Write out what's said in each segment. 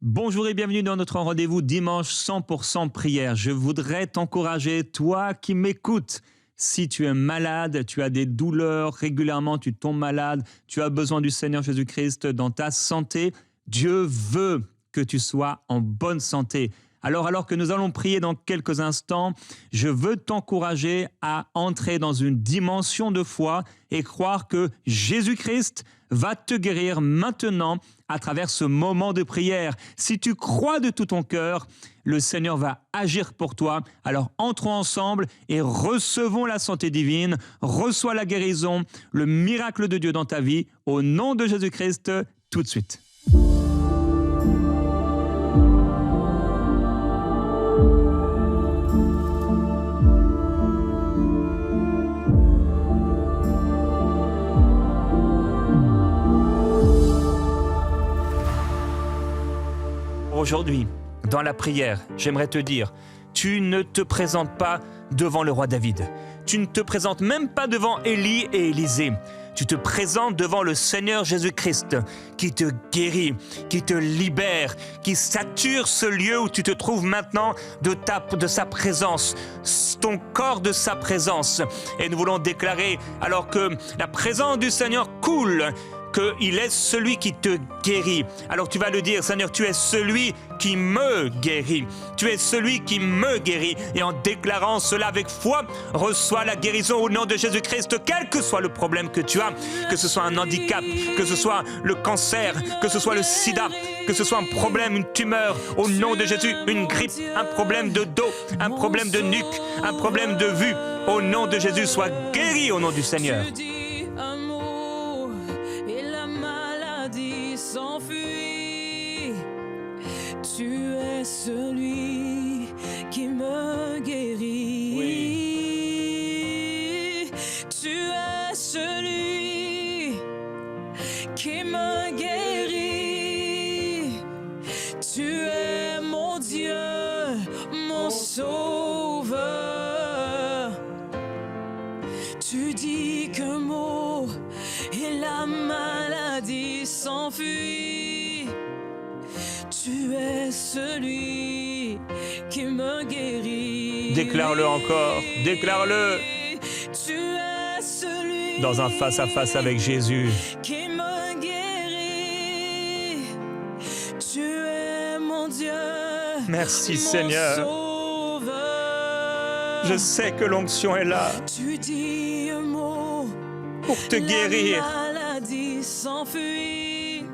Bonjour et bienvenue dans notre rendez-vous dimanche 100% prière. Je voudrais t'encourager, toi qui m'écoutes. Si tu es malade, tu as des douleurs, régulièrement tu tombes malade, tu as besoin du Seigneur Jésus-Christ dans ta santé, Dieu veut que tu sois en bonne santé. Alors que nous allons prier dans quelques instants, je veux t'encourager à entrer dans une dimension de foi et croire que Jésus-Christ va te guérir maintenant à travers ce moment de prière. Si tu crois de tout ton cœur, le Seigneur va agir pour toi. Alors entrons ensemble et recevons la santé divine, reçois la guérison, le miracle de Dieu dans ta vie, au nom de Jésus-Christ, tout de suite. Aujourd'hui, dans la prière, j'aimerais te dire, tu ne te présentes pas devant le roi David. Tu ne te présentes même pas devant Élie et Élisée. Tu te présentes devant le Seigneur Jésus-Christ qui te guérit, qui te libère, qui sature ce lieu où tu te trouves maintenant de sa présence, ton corps de sa présence. Et nous voulons déclarer, alors que la présence du Seigneur coule, qu'il est celui qui te guérit. Alors tu vas le dire, Seigneur, tu es celui qui me guérit. Tu es celui qui me guérit. Et en déclarant cela avec foi, reçois la guérison au nom de Jésus-Christ, quel que soit le problème que tu as, que ce soit un handicap, que ce soit le cancer, que ce soit le sida, que ce soit un problème, une tumeur, au nom de Jésus, une grippe, un problème de dos, un problème de nuque, un problème de vue, au nom de Jésus, sois guéri au nom du Seigneur. S'enfuit, tu es celui qui me guérit. Oui. Tu es celui qui me guérit. Tu es mon Dieu, mon sauveur. Tu dis qu'un mot et la maladie s'enfuit. Tu es celui qui me guérit. Déclare-le encore, déclare-le. Tu es celui dans un face-à-face avec Jésus. Qui me guérit. Tu es mon Dieu. Merci mon Seigneur. Sauveur. Je sais que l'onction est là Tu dis un mot pour te guérir. La maladie s'enfuit.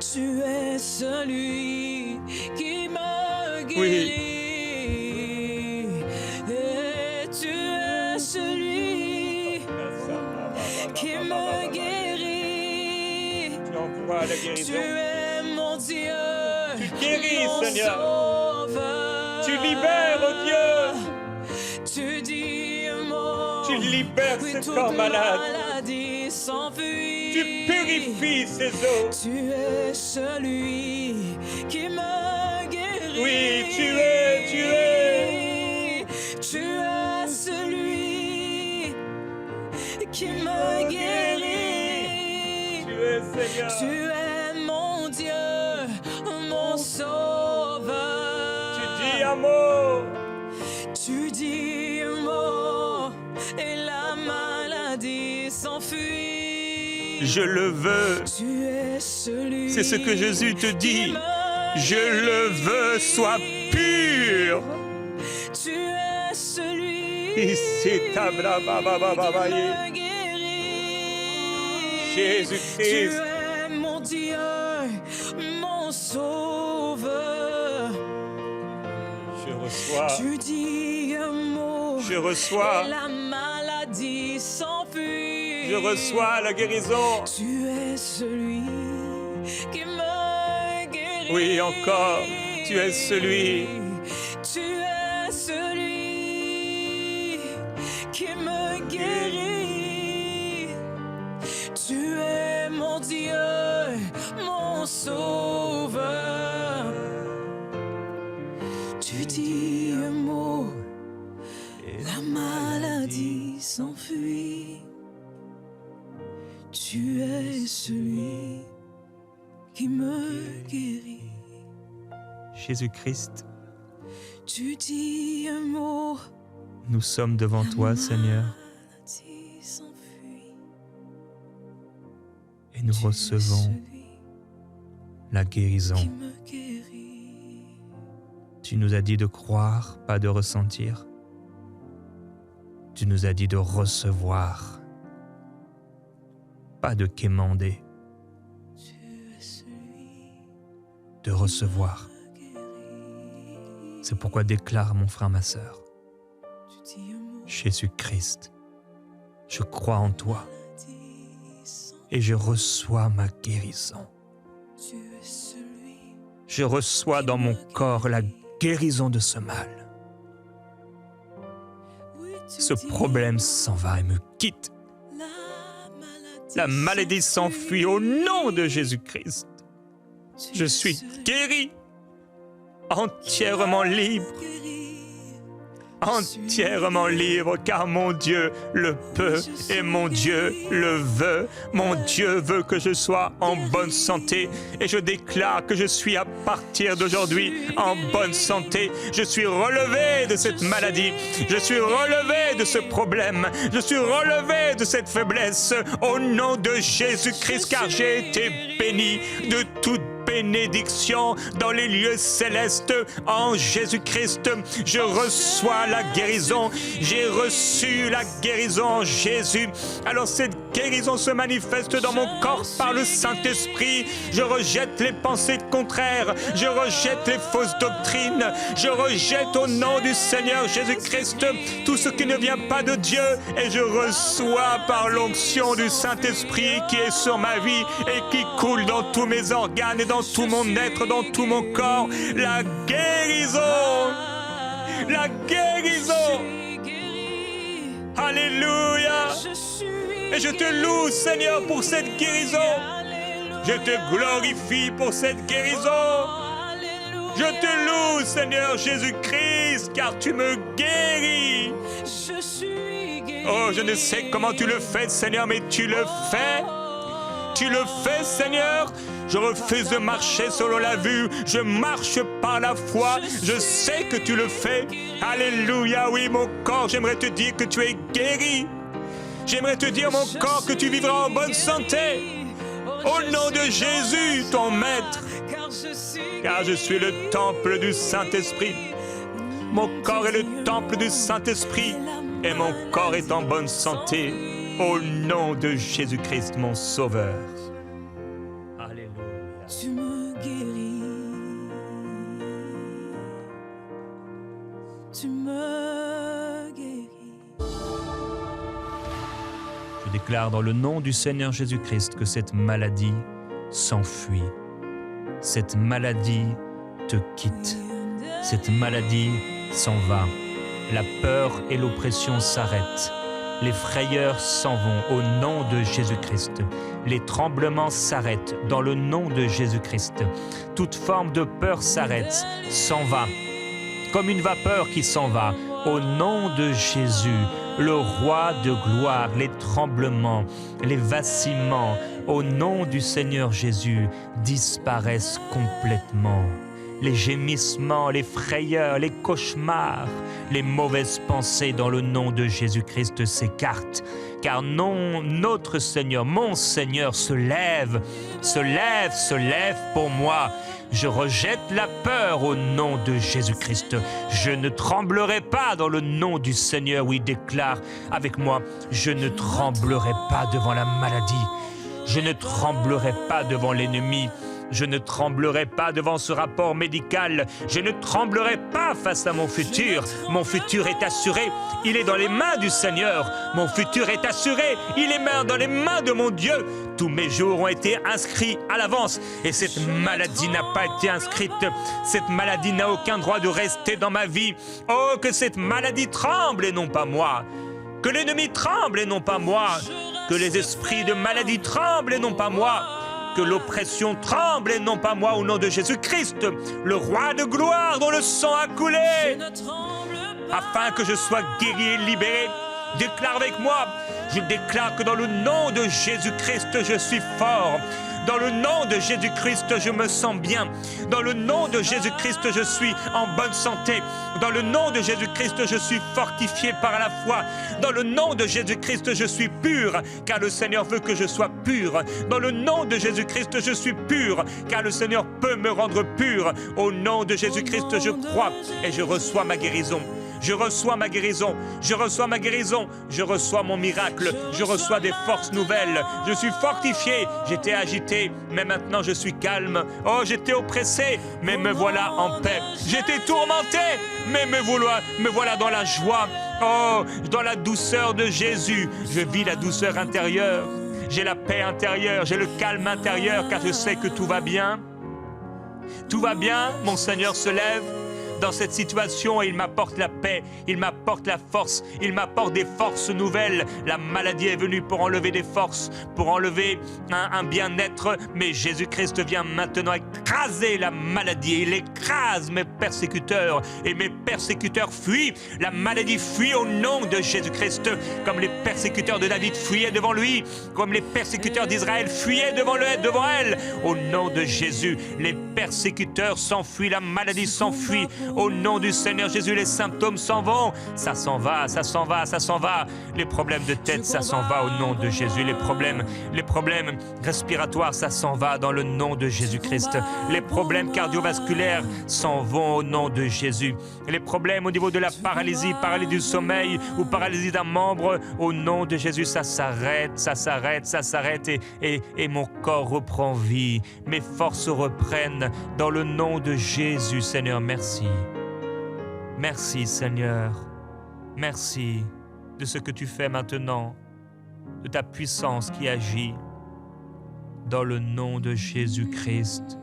Tu es celui qui me guérit. Et tu es celui qui me guérit. Tu envoies la guérison. Tu es mon Dieu. Tu guéris, mon Seigneur. Sauveur. Tu libères, oh Dieu. Tu dis un mot. Tu libères Oui, ce toute corps malade. maladie s'enfuit. Tu purifies ses eaux. Tu es celui qui me guérit. Oui, tu es. Tu es celui qui me guérit. Tu es Seigneur. Tu es mon Dieu, mon sauveur. Tu dis un mot. Tu dis un mot et la maladie s'enfuit. Je le veux. Tu es celui. C'est ce que Jésus te dit. qui me Je le veux, sois pur. Tu es celui Ici, tabla, baba, baba, qui baye. me guérit. Jésus-Christ. Tu es mon Dieu, mon sauveur. Je reçois. Tu dis un mot. Je reçois. Et la maladie s'enfuit. Je reçois la guérison. Tu es celui qui me guérit. Oui, encore. Tu es celui. Tu es celui qui me guérit. Tu es mon Dieu, mon sauveur. Tu dis un mot, la maladie s'enfuit. Tu es celui qui me guérit. Jésus-Christ, Tu dis un mot, nous sommes devant toi, Seigneur, maladie s'enfuit. et nous Tu es recevons celui la guérison. qui me guérit. Tu nous as dit de croire, pas de ressentir. Tu nous as dit de recevoir, pas de quémander, Tu es celui de recevoir. qui me guérit. C'est pourquoi déclare mon frère, ma sœur, Tu dis un mot, Jésus-Christ, je crois en toi maladie s'enfuit. et je reçois ma guérison. Tu es celui Je reçois dans mon corps la guérison de ce mal. oui, tu Ce dis problème s'en va et me quitte. La maladie s'enfuit au nom de Jésus-Christ. Tu Je es suis celui guéri, entièrement libre, qui me guérit. entièrement libre, car mon Dieu le peut et mon Dieu le veut. Mon Dieu veut que je sois en bonne santé et je déclare que je suis à partir d'aujourd'hui en bonne santé. Je suis relevé de cette maladie, je suis relevé de ce problème, je suis relevé de cette faiblesse au nom de Jésus-Christ, car j'ai été béni de toute bénédiction dans les lieux célestes en Jésus-Christ. Je reçois la guérison. J'ai reçu la guérison en Jésus. Alors cette guérison se manifeste dans mon corps par le Saint-Esprit. Je rejette les pensées contraires. Je rejette les fausses doctrines. Je rejette au nom du Seigneur Jésus-Christ tout ce qui ne vient pas de Dieu et je reçois par l'onction du Saint-Esprit qui est sur ma vie et qui coule dans tous mes organes et dans tout mon être, dans tout mon corps, la guérison, la guérison. Alléluia. Et je te loue, Seigneur, pour cette guérison. Je te glorifie pour cette guérison. Je te loue, Seigneur Jésus-Christ, car tu me guéris. Oh, je ne sais comment tu le fais, Seigneur, mais tu le fais. Tu le fais, Seigneur. Je refuse de marcher selon la vue. Je marche par la foi. Je sais que tu le fais. Alléluia, oui, mon corps, j'aimerais te dire que tu es guéri. J'aimerais te dire, mon corps, que tu vivras en bonne santé. Au nom de Jésus, ton Maître. Car je suis le temple du Saint-Esprit. Mon corps est le temple du Saint-Esprit. Et mon corps est en bonne santé. Au nom de Jésus-Christ, mon Sauveur. Alléluia. Tu me guéris. Tu me guéris. Je déclare dans le nom du Seigneur Jésus-Christ que cette maladie s'enfuit. Cette maladie te quitte. Cette maladie s'en va. La peur et l'oppression s'arrêtent. Les frayeurs s'en vont au nom de Jésus-Christ. Les tremblements s'arrêtent dans le nom de Jésus-Christ. Toute forme de peur s'arrête, s'en va. Comme une vapeur qui s'en va. Au nom de Jésus, le roi de gloire, les tremblements, les vacillements, au nom du Seigneur Jésus, disparaissent complètement. Les gémissements, les frayeurs, les cauchemars, les mauvaises pensées dans le nom de Jésus-Christ s'écartent. Car non, notre Seigneur, mon Seigneur se lève pour moi. Je rejette la peur au nom de Jésus-Christ. Je ne tremblerai pas dans le nom du Seigneur. Oui, déclare avec moi, je ne tremblerai pas devant la maladie. Je ne tremblerai pas devant l'ennemi. Je ne tremblerai pas devant ce rapport médical. Je ne tremblerai pas face à mon futur. Mon futur est assuré. Il est dans les mains du Seigneur. Mon futur est assuré. Il est dans les mains de mon Dieu. Tous mes jours ont été inscrits à l'avance. Et cette maladie n'a pas été inscrite. Cette maladie n'a aucun droit de rester dans ma vie. Oh, que cette maladie tremble et non pas moi. Que l'ennemi tremble et non pas moi. Que les esprits de maladie tremblent et non pas moi. Que l'oppression tremble et non pas moi au nom de Jésus-Christ, le roi de gloire dont le sang a coulé, afin que je sois guéri et libéré. Déclare avec moi, je déclare que dans le nom de Jésus-Christ, je suis fort. Dans le nom de Jésus-Christ, je me sens bien. Dans le nom de Jésus-Christ, je suis en bonne santé. Dans le nom de Jésus-Christ, je suis fortifié par la foi. Dans le nom de Jésus-Christ, je suis pur, car le Seigneur veut que je sois pur. Dans le nom de Jésus-Christ, je suis pur, car le Seigneur peut me rendre pur. Au nom de Jésus-Christ, je crois et je reçois ma guérison. Je reçois ma guérison, je reçois ma guérison, je reçois mon miracle, je reçois des forces nouvelles. Je suis fortifié, j'étais agité, mais maintenant je suis calme. Oh, j'étais oppressé, mais me voilà en paix. J'étais tourmenté, mais me voilà dans la joie. Oh, dans la douceur de Jésus, je vis la douceur intérieure. J'ai la paix intérieure, j'ai le calme intérieur, car je sais que tout va bien. Tout va bien, mon Seigneur se lève dans cette situation et il m'apporte la paix, il m'apporte la force, il m'apporte des forces nouvelles. La maladie est venue pour enlever des forces, pour enlever un bien-être, mais Jésus-Christ vient maintenant écraser la maladie. Il écrase mes persécuteurs et mes persécuteurs fuient. La maladie fuit au nom de Jésus-Christ, comme les persécuteurs de David fuyaient devant lui, comme les persécuteurs d'Israël fuyaient devant elle. Au nom de Jésus, les persécuteurs s'enfuient, la maladie s'enfuit. Au nom du Seigneur Jésus, les symptômes s'en vont. Ça s'en va, ça s'en va, ça s'en va. Les problèmes de tête, ça s'en va au nom de Jésus. Les problèmes respiratoires, ça s'en va dans le nom de Jésus-Christ. Les problèmes cardiovasculaires s'en vont au nom de Jésus. Les problèmes au niveau de la paralysie du sommeil ou paralysie d'un membre, au nom de Jésus, ça s'arrête, ça s'arrête, ça s'arrête et mon corps reprend vie. Mes forces reprennent dans le nom de Jésus, Seigneur, merci. Merci Seigneur, merci de ce que tu fais maintenant, de ta puissance qui agit. Dans le nom de Jésus-Christ,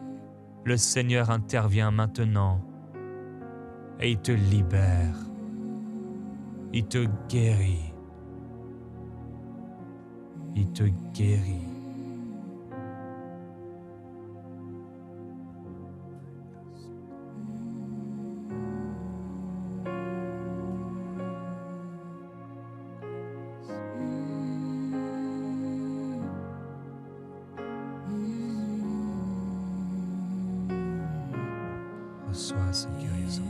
le Seigneur intervient maintenant et il te libère, il te guérit, il te guérit. Reçois cette guérison.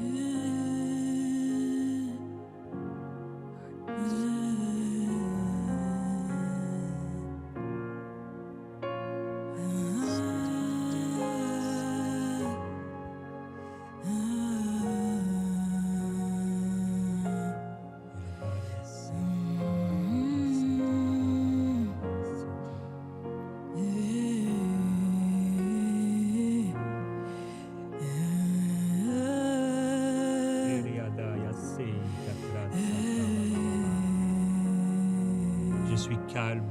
Je suis calme.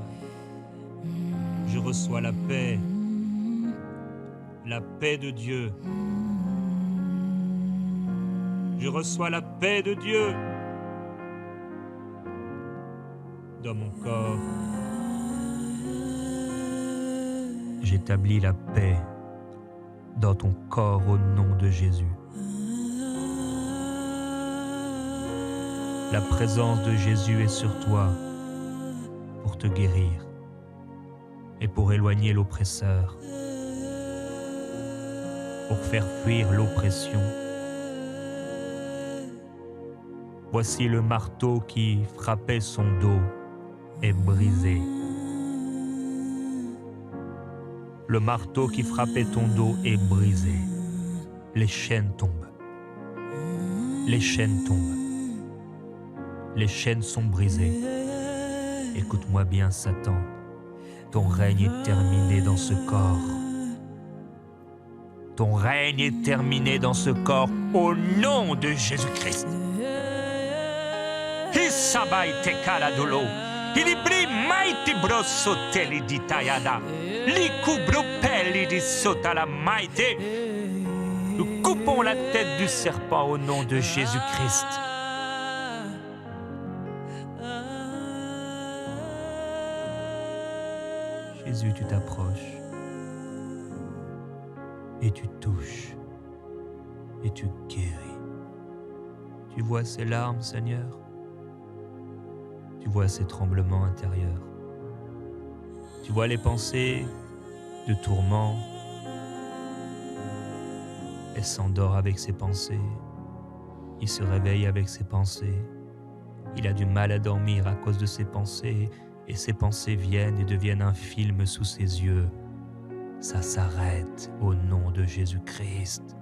Je reçois la paix de Dieu. Je reçois la paix de Dieu dans mon corps. J'établis la paix dans ton corps au nom de Jésus. La présence de Jésus est sur toi pour te guérir et pour éloigner l'oppresseur, pour faire fuir l'oppression. Voici le marteau qui frappait son dos est brisé. Le marteau qui frappait ton dos est brisé. Les chaînes tombent. Les chaînes tombent. Les chaînes sont brisées. Écoute-moi bien, Satan. Ton règne est terminé dans ce corps. Ton règne est terminé dans ce corps au nom de Jésus-Christ. Hisabai te kaladolo. Ilibri maiti brosso teli di tayada. Likubro pelli di sota la maite. Nous coupons la tête du serpent au nom de Jésus-Christ. Jésus, tu t'approches et tu touches et tu guéris. Tu vois ces larmes, Seigneur. Tu vois ces tremblements intérieurs. Tu vois les pensées de tourments et s'endort avec ses pensées. Il se réveille avec ses pensées. Il a du mal à dormir à cause de ses pensées et ses pensées viennent et deviennent un film sous ses yeux. Ça s'arrête au nom de Jésus-Christ.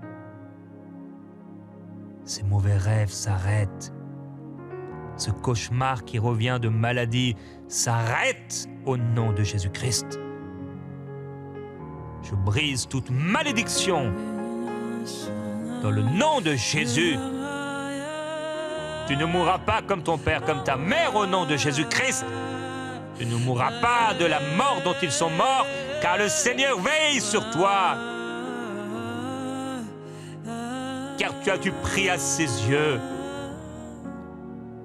Ces mauvais rêves s'arrêtent. Ce cauchemar qui revient de maladie s'arrête au nom de Jésus-Christ. Je brise toute malédiction dans le nom de Jésus. Tu ne mourras pas comme ton père, comme ta mère au nom de Jésus-Christ. Tu ne mourras pas de la mort dont ils sont morts, car le Seigneur veille sur toi. Car tu pries à ses yeux.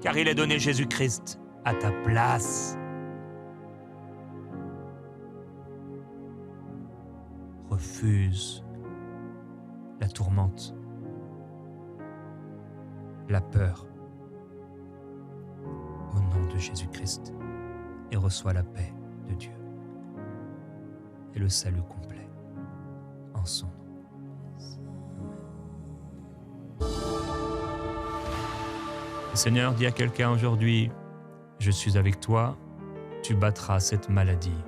Car il a donné Jésus-Christ à ta place. Refuse la tourmente, la peur, au nom de Jésus-Christ, et reçois la paix de Dieu et le salut complet en son nom. Le Seigneur dit à quelqu'un aujourd'hui, je suis avec toi, tu battras cette maladie.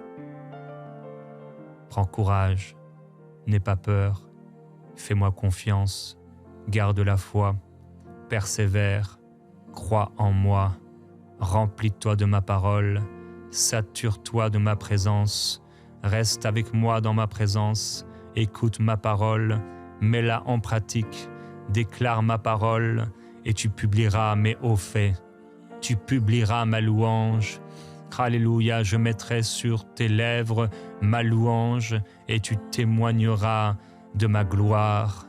Prends courage, n'aie pas peur, fais-moi confiance, garde la foi, persévère, crois en moi, remplis-toi de ma parole, sature-toi de ma présence, reste avec moi dans ma présence, écoute ma parole, mets-la en pratique, déclare ma parole, et tu publieras mes hauts faits. Tu publieras ma louange. Alléluia, je mettrai sur tes lèvres ma louange et tu témoigneras de ma gloire.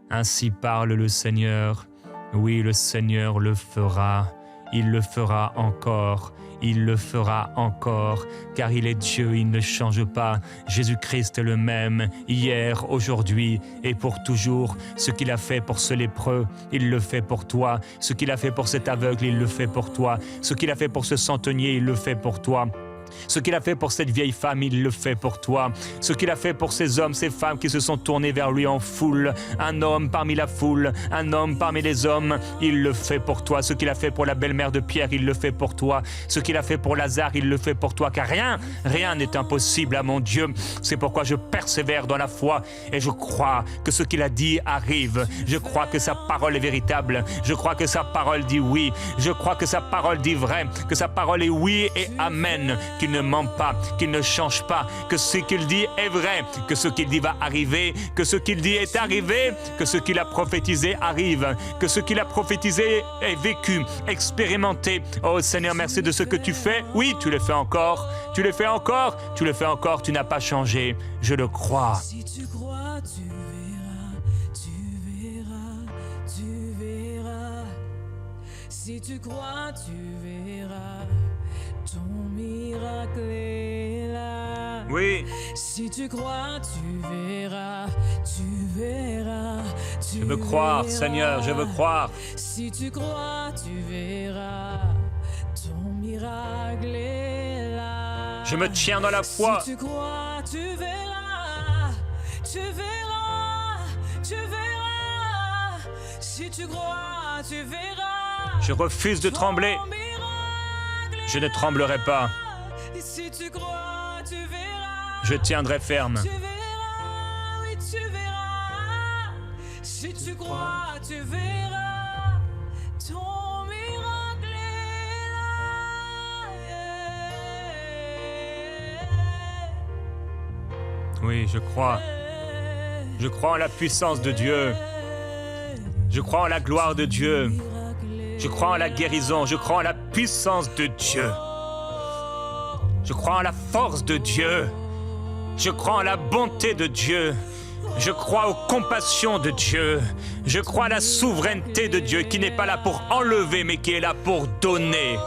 Ainsi parle le Seigneur. Oui, le Seigneur le fera. Il le fera encore. Il le fera encore, car il est Dieu, il ne change pas. Jésus-Christ est le même, hier, aujourd'hui et pour toujours. Ce qu'il a fait pour ce lépreux, il le fait pour toi. Ce qu'il a fait pour cet aveugle, il le fait pour toi. Ce qu'il a fait pour ce centenier, il le fait pour toi. Ce qu'il a fait pour cette vieille femme, il le fait pour toi. Ce qu'il a fait pour ces hommes, ces femmes qui se sont tournés vers lui en foule. Un homme parmi la foule, un homme parmi les hommes, il le fait pour toi. Ce qu'il a fait pour la belle-mère de Pierre, il le fait pour toi. Ce qu'il a fait pour Lazare, il le fait pour toi. Car rien n'est impossible à mon Dieu. C'est pourquoi je persévère dans la foi et je crois que ce qu'il a dit arrive. Je crois que sa parole est véritable. Je crois que sa parole dit oui. Je crois que sa parole dit vrai. Que sa parole est oui et amen. Qu'il ne ment pas, qu'il ne change pas, que ce qu'il dit est vrai, que ce qu'il dit va arriver, que ce qu'il dit est arrivé, que ce qu'il a prophétisé arrive, que ce qu'il a prophétisé est vécu, expérimenté. Oh Seigneur, merci de ce que tu fais. Oui, tu le fais encore, tu le fais encore, tu le fais encore, tu n'as pas changé. Je le crois. Si tu crois, tu verras, tu verras, tu verras. Si tu crois, tu verras. Ton miracle est là. Oui. Si tu crois, tu verras, tu verras, tu Je veux croire, verras. Seigneur, je veux croire. Si tu crois, tu verras, ton miracle est là. Je me tiens dans la foi. Si tu crois, tu verras, tu verras, tu verras. Si tu crois, tu verras. Je refuse de trembler. Je ne tremblerai pas. Si tu crois, tu verras. Je tiendrai ferme. Tu verras, oui, tu verras. Si tu crois, tu verras. Ton miracle est là. Oui, je crois. Je crois en la puissance de Dieu. Je crois en la gloire de Dieu. Je crois en la guérison, je crois en la puissance de Dieu. Je crois en la force de Dieu. Je crois en la bonté de Dieu. Je crois aux compassions de Dieu. Je crois à la souveraineté de Dieu qui n'est pas là pour enlever mais qui est là pour donner.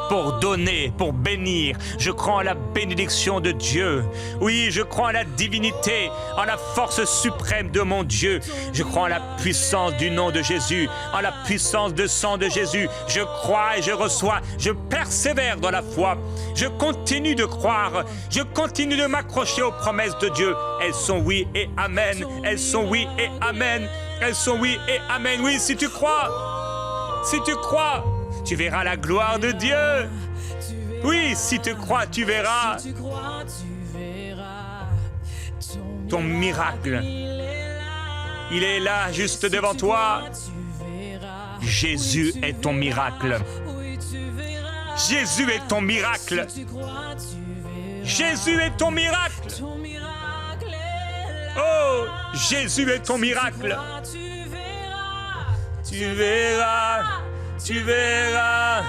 pour donner, pour bénir. Je crois en la bénédiction de Dieu. Oui, je crois en la divinité, en la force suprême de mon Dieu. Je crois en la puissance du nom de Jésus, en la puissance du sang de Jésus. Je crois et je reçois. Je persévère dans la foi. Je continue de croire. Je continue de m'accrocher aux promesses de Dieu. Elles sont oui et amen. Elles sont oui et amen. Elles sont oui et amen. Oui, si tu crois, tu verras la gloire de Dieu. Oui, si tu crois, tu verras ton miracle. Il est là, juste devant toi. Jésus est ton miracle. Jésus est ton miracle. Jésus est ton miracle. Oh, Jésus est ton miracle. Tu verras, tu verras.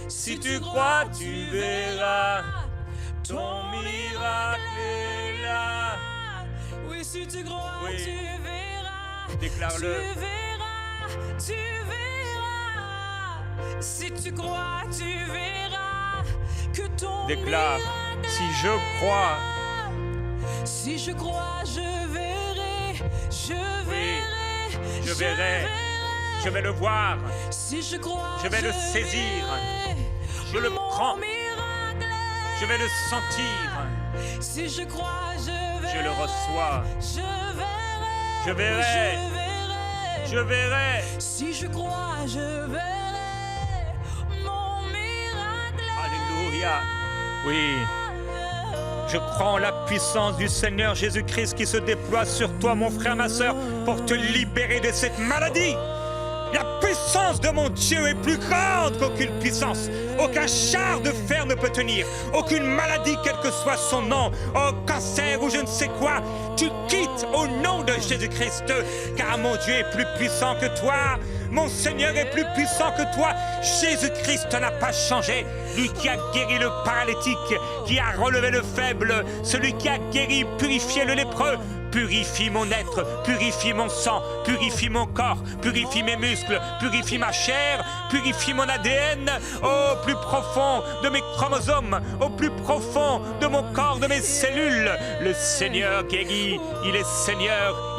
Si tu crois, tu verras. Ton miracle est là. Oui, si tu crois, Oui. tu verras. Déclare-le. Tu verras, tu verras. Si tu crois, tu verras que ton Déclare, miracle si je crois, si je crois, je verrai, je verrai, je verrai. Je vais le voir, Si je crois, je vais le saisir. verrai Je le mon prends. miracle. Je vais le sentir. Si je crois, je verrai. Je le reçois. Je verrai. Je verrai. Je verrai. Je verrai. Si je crois, je verrai mon miracle. Alléluia. Oui. Je crois en la puissance du Seigneur Jésus-Christ qui se déploie sur toi, mon frère, ma sœur, pour te libérer de cette maladie. La puissance de mon Dieu est plus grande qu'aucune puissance. Aucun char de fer ne peut tenir. Aucune maladie, quel que soit son nom. Oh, cancer ou je ne sais quoi. Tu quittes au nom de Jésus-Christ. Car mon Dieu est plus puissant que toi. Mon Seigneur est plus puissant que toi. Jésus-Christ n'a pas changé. Lui qui a guéri le paralytique, qui a relevé le faible, celui qui a guéri, purifié le lépreux, purifie mon être, purifie mon sang, purifie mon corps, purifie mes muscles, purifie ma chair, purifie mon ADN, au plus profond de mes chromosomes, au plus profond de mon corps, de mes cellules. Le Seigneur guérit, il est Seigneur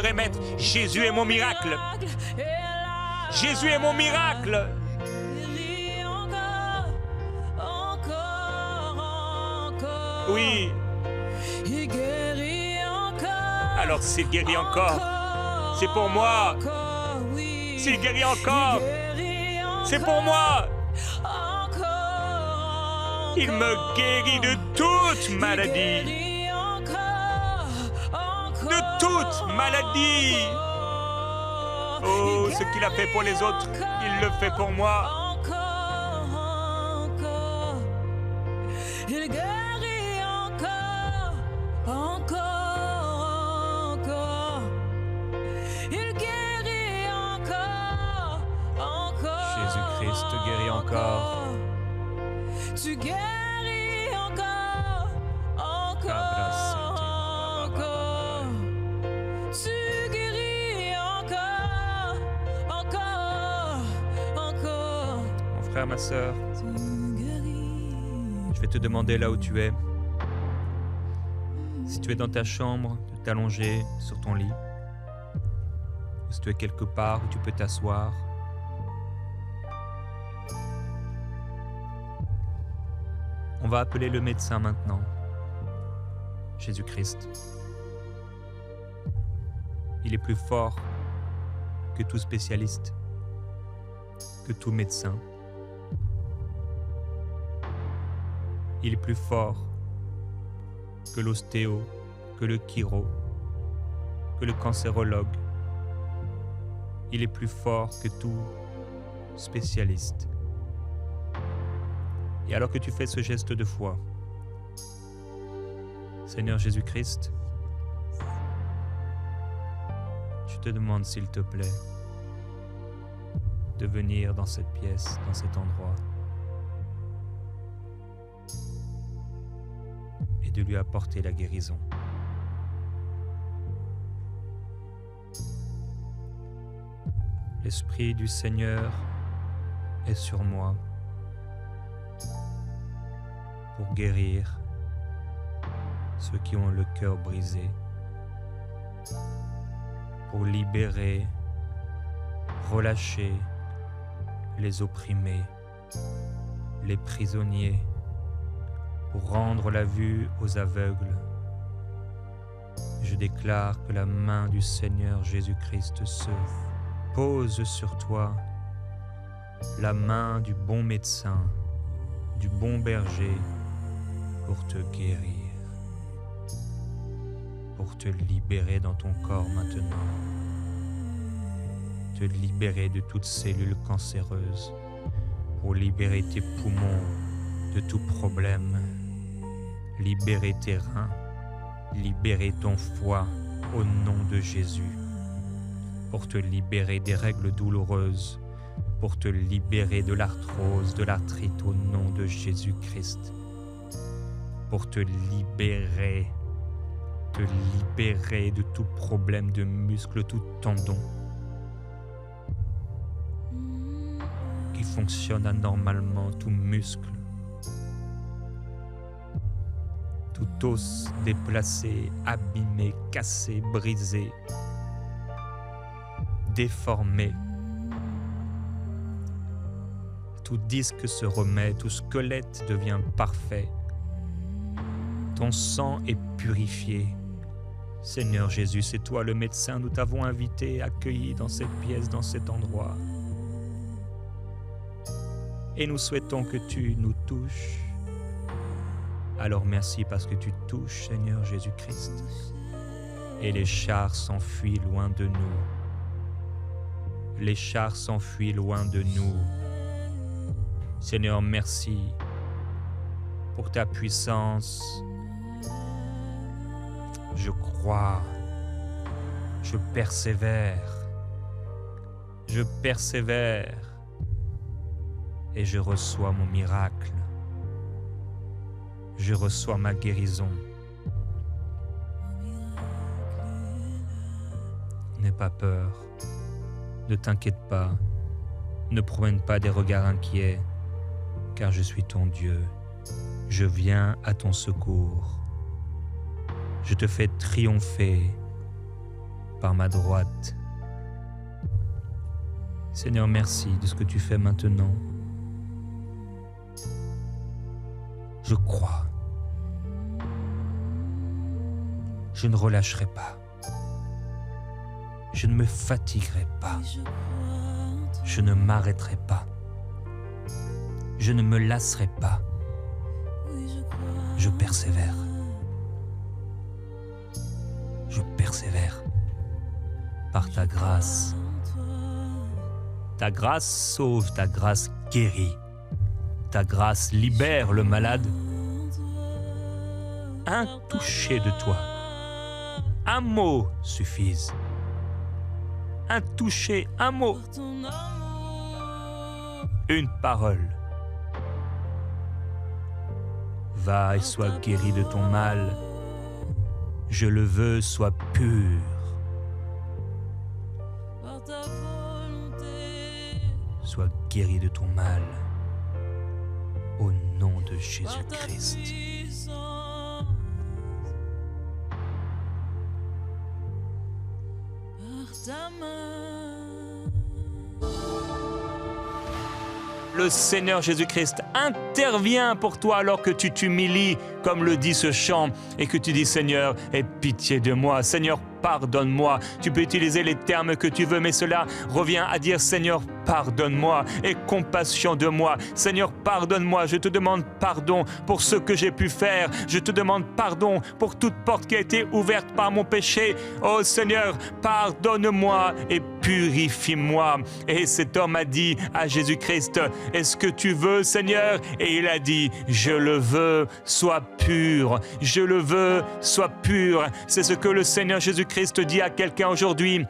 et Maître. Jésus est mon miracle. Jésus est mon miracle. Oui. Il guérit encore. Alors s'il guérit encore, c'est pour moi. Oui. S'il guérit encore, c'est pour moi. Il me guérit de toute maladie. De toute maladie. Oh, ce qu'il a fait pour les autres, il le fait pour moi. Il guérit encore. Il guérit encore. Jésus-Christ guérit encore. Tu guéris encore. Tu guéris encore. Mon frère, ma sœur, Tu guéris. je vais te demander là où tu es. Si tu es dans ta chambre, de t'allonger sur ton lit. Ou si tu es quelque part où tu peux t'asseoir. On va appeler le médecin maintenant. Jésus-Christ. Il est plus fort que tout spécialiste, que tout médecin. Il est plus fort que l'ostéo, que le chiro, que le cancérologue. Il est plus fort que tout spécialiste. Et alors que tu fais ce geste de foi, Seigneur Jésus-Christ, je te demande s'il te plaît de venir dans cette pièce, dans cet endroit, et de lui apporter la guérison. L'Esprit du Seigneur est sur moi, pour guérir ceux qui ont le cœur brisé, pour libérer, relâcher les opprimés, les prisonniers, pour rendre la vue aux aveugles. Je déclare que la main du Seigneur Jésus-Christ se pose sur toi, la main du bon médecin, du bon berger, pour te guérir, pour te libérer dans ton corps maintenant, te libérer de toute cellule cancéreuse, pour libérer tes poumons de tout problème, libérer tes reins, libérer ton foie au nom de Jésus, pour te libérer des règles douloureuses, pour te libérer de l'arthrose, de l'arthrite au nom de Jésus-Christ, pour te libérer de tout problème de muscle, tout tendon qui fonctionne anormalement, tout muscle, tout os déplacé, abîmé, cassé, brisé, déformé. Tout disque se remet, tout squelette devient parfait. Ton sang est purifié. Seigneur Jésus, c'est toi le médecin, nous t'avons invité, accueilli dans cette pièce, dans cet endroit. Et nous souhaitons que tu nous touches. Alors merci parce que tu touches, Seigneur Jésus-Christ. Et les chars s'enfuient loin de nous. Les chars s'enfuient loin de nous. Seigneur, merci pour ta puissance. Je crois, je persévère et je reçois mon miracle. Je reçois ma guérison. N'aie pas peur, ne t'inquiète pas, ne promène pas des regards inquiets, car je suis ton Dieu. Je viens à ton secours. Je te fais triompher par ma droite. Seigneur, merci de ce que tu fais maintenant. Je crois. Je ne relâcherai pas. Je ne me fatiguerai pas. Je ne m'arrêterai pas. Je ne me lasserai pas. Je persévère. Je persévère par ta grâce. Ta grâce sauve, ta grâce guérit. Ta grâce libère le malade. Un toucher de toi, un mot suffise. Un toucher, un mot, une parole. Va et sois guéri de ton mal. Je le veux, sois pur. Sois guéri de ton mal. Au nom de Jésus-Christ. Le Seigneur Jésus-Christ intervient pour toi alors que tu t'humilies, comme le dit ce chant, et que tu dis « Seigneur, aie pitié de moi, Seigneur, pardonne-moi ». Tu peux utiliser les termes que tu veux, mais cela revient à dire « Seigneur, pardonne-moi, aie compassion de moi. Seigneur, pardonne-moi, je te demande pardon pour ce que j'ai pu faire. Je te demande pardon pour toute porte qui a été ouverte par mon péché. Oh Seigneur, pardonne-moi et purifie-moi. » Et cet homme a dit à Jésus-Christ, « Est-ce que tu veux, Seigneur ?» Et il a dit, « Je le veux, sois pur. Je le veux, sois pur. » C'est ce que le Seigneur Jésus-Christ dit à quelqu'un aujourd'hui.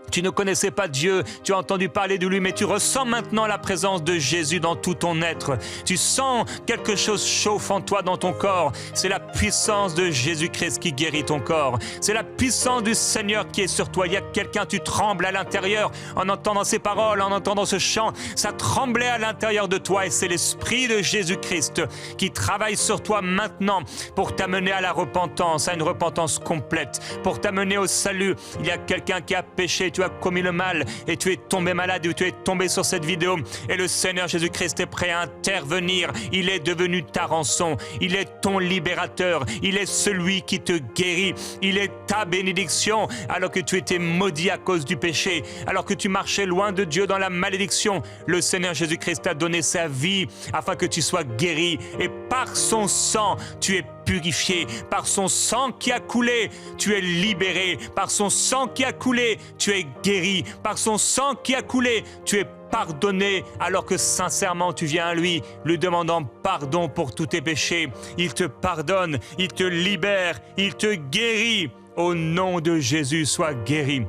Tu ne connaissais pas Dieu, tu as entendu parler de lui, mais tu ressens maintenant la présence de Jésus dans tout ton être. Tu sens quelque chose chauffe en toi dans ton corps. C'est la puissance de Jésus-Christ qui guérit ton corps. C'est la puissance du Seigneur qui est sur toi. Il y a quelqu'un, tu trembles à l'intérieur en entendant ces paroles, en entendant ce chant. Ça tremblait à l'intérieur de toi et c'est l'Esprit de Jésus-Christ qui travaille sur toi maintenant pour t'amener à la repentance, à une repentance complète, pour t'amener au salut. Il y a quelqu'un qui a péché, tu as commis le mal et tu es tombé malade ou tu es tombé sur cette vidéo et le Seigneur Jésus-Christ est prêt à intervenir. Il est devenu ta rançon, il est ton libérateur, il est celui qui te guérit, il est ta bénédiction alors que tu étais maudit à cause du péché, alors que tu marchais loin de Dieu dans la malédiction. Le Seigneur Jésus-Christ t'a donné sa vie afin que tu sois guéri et par son sang tu es purifié, par son sang qui a coulé, tu es libéré, par son sang qui a coulé, tu es guéri, par son sang qui a coulé, tu es pardonné, alors que sincèrement tu viens à lui demandant pardon pour tous tes péchés. Il te pardonne, il te libère, il te guérit. Au nom de Jésus, sois guéri.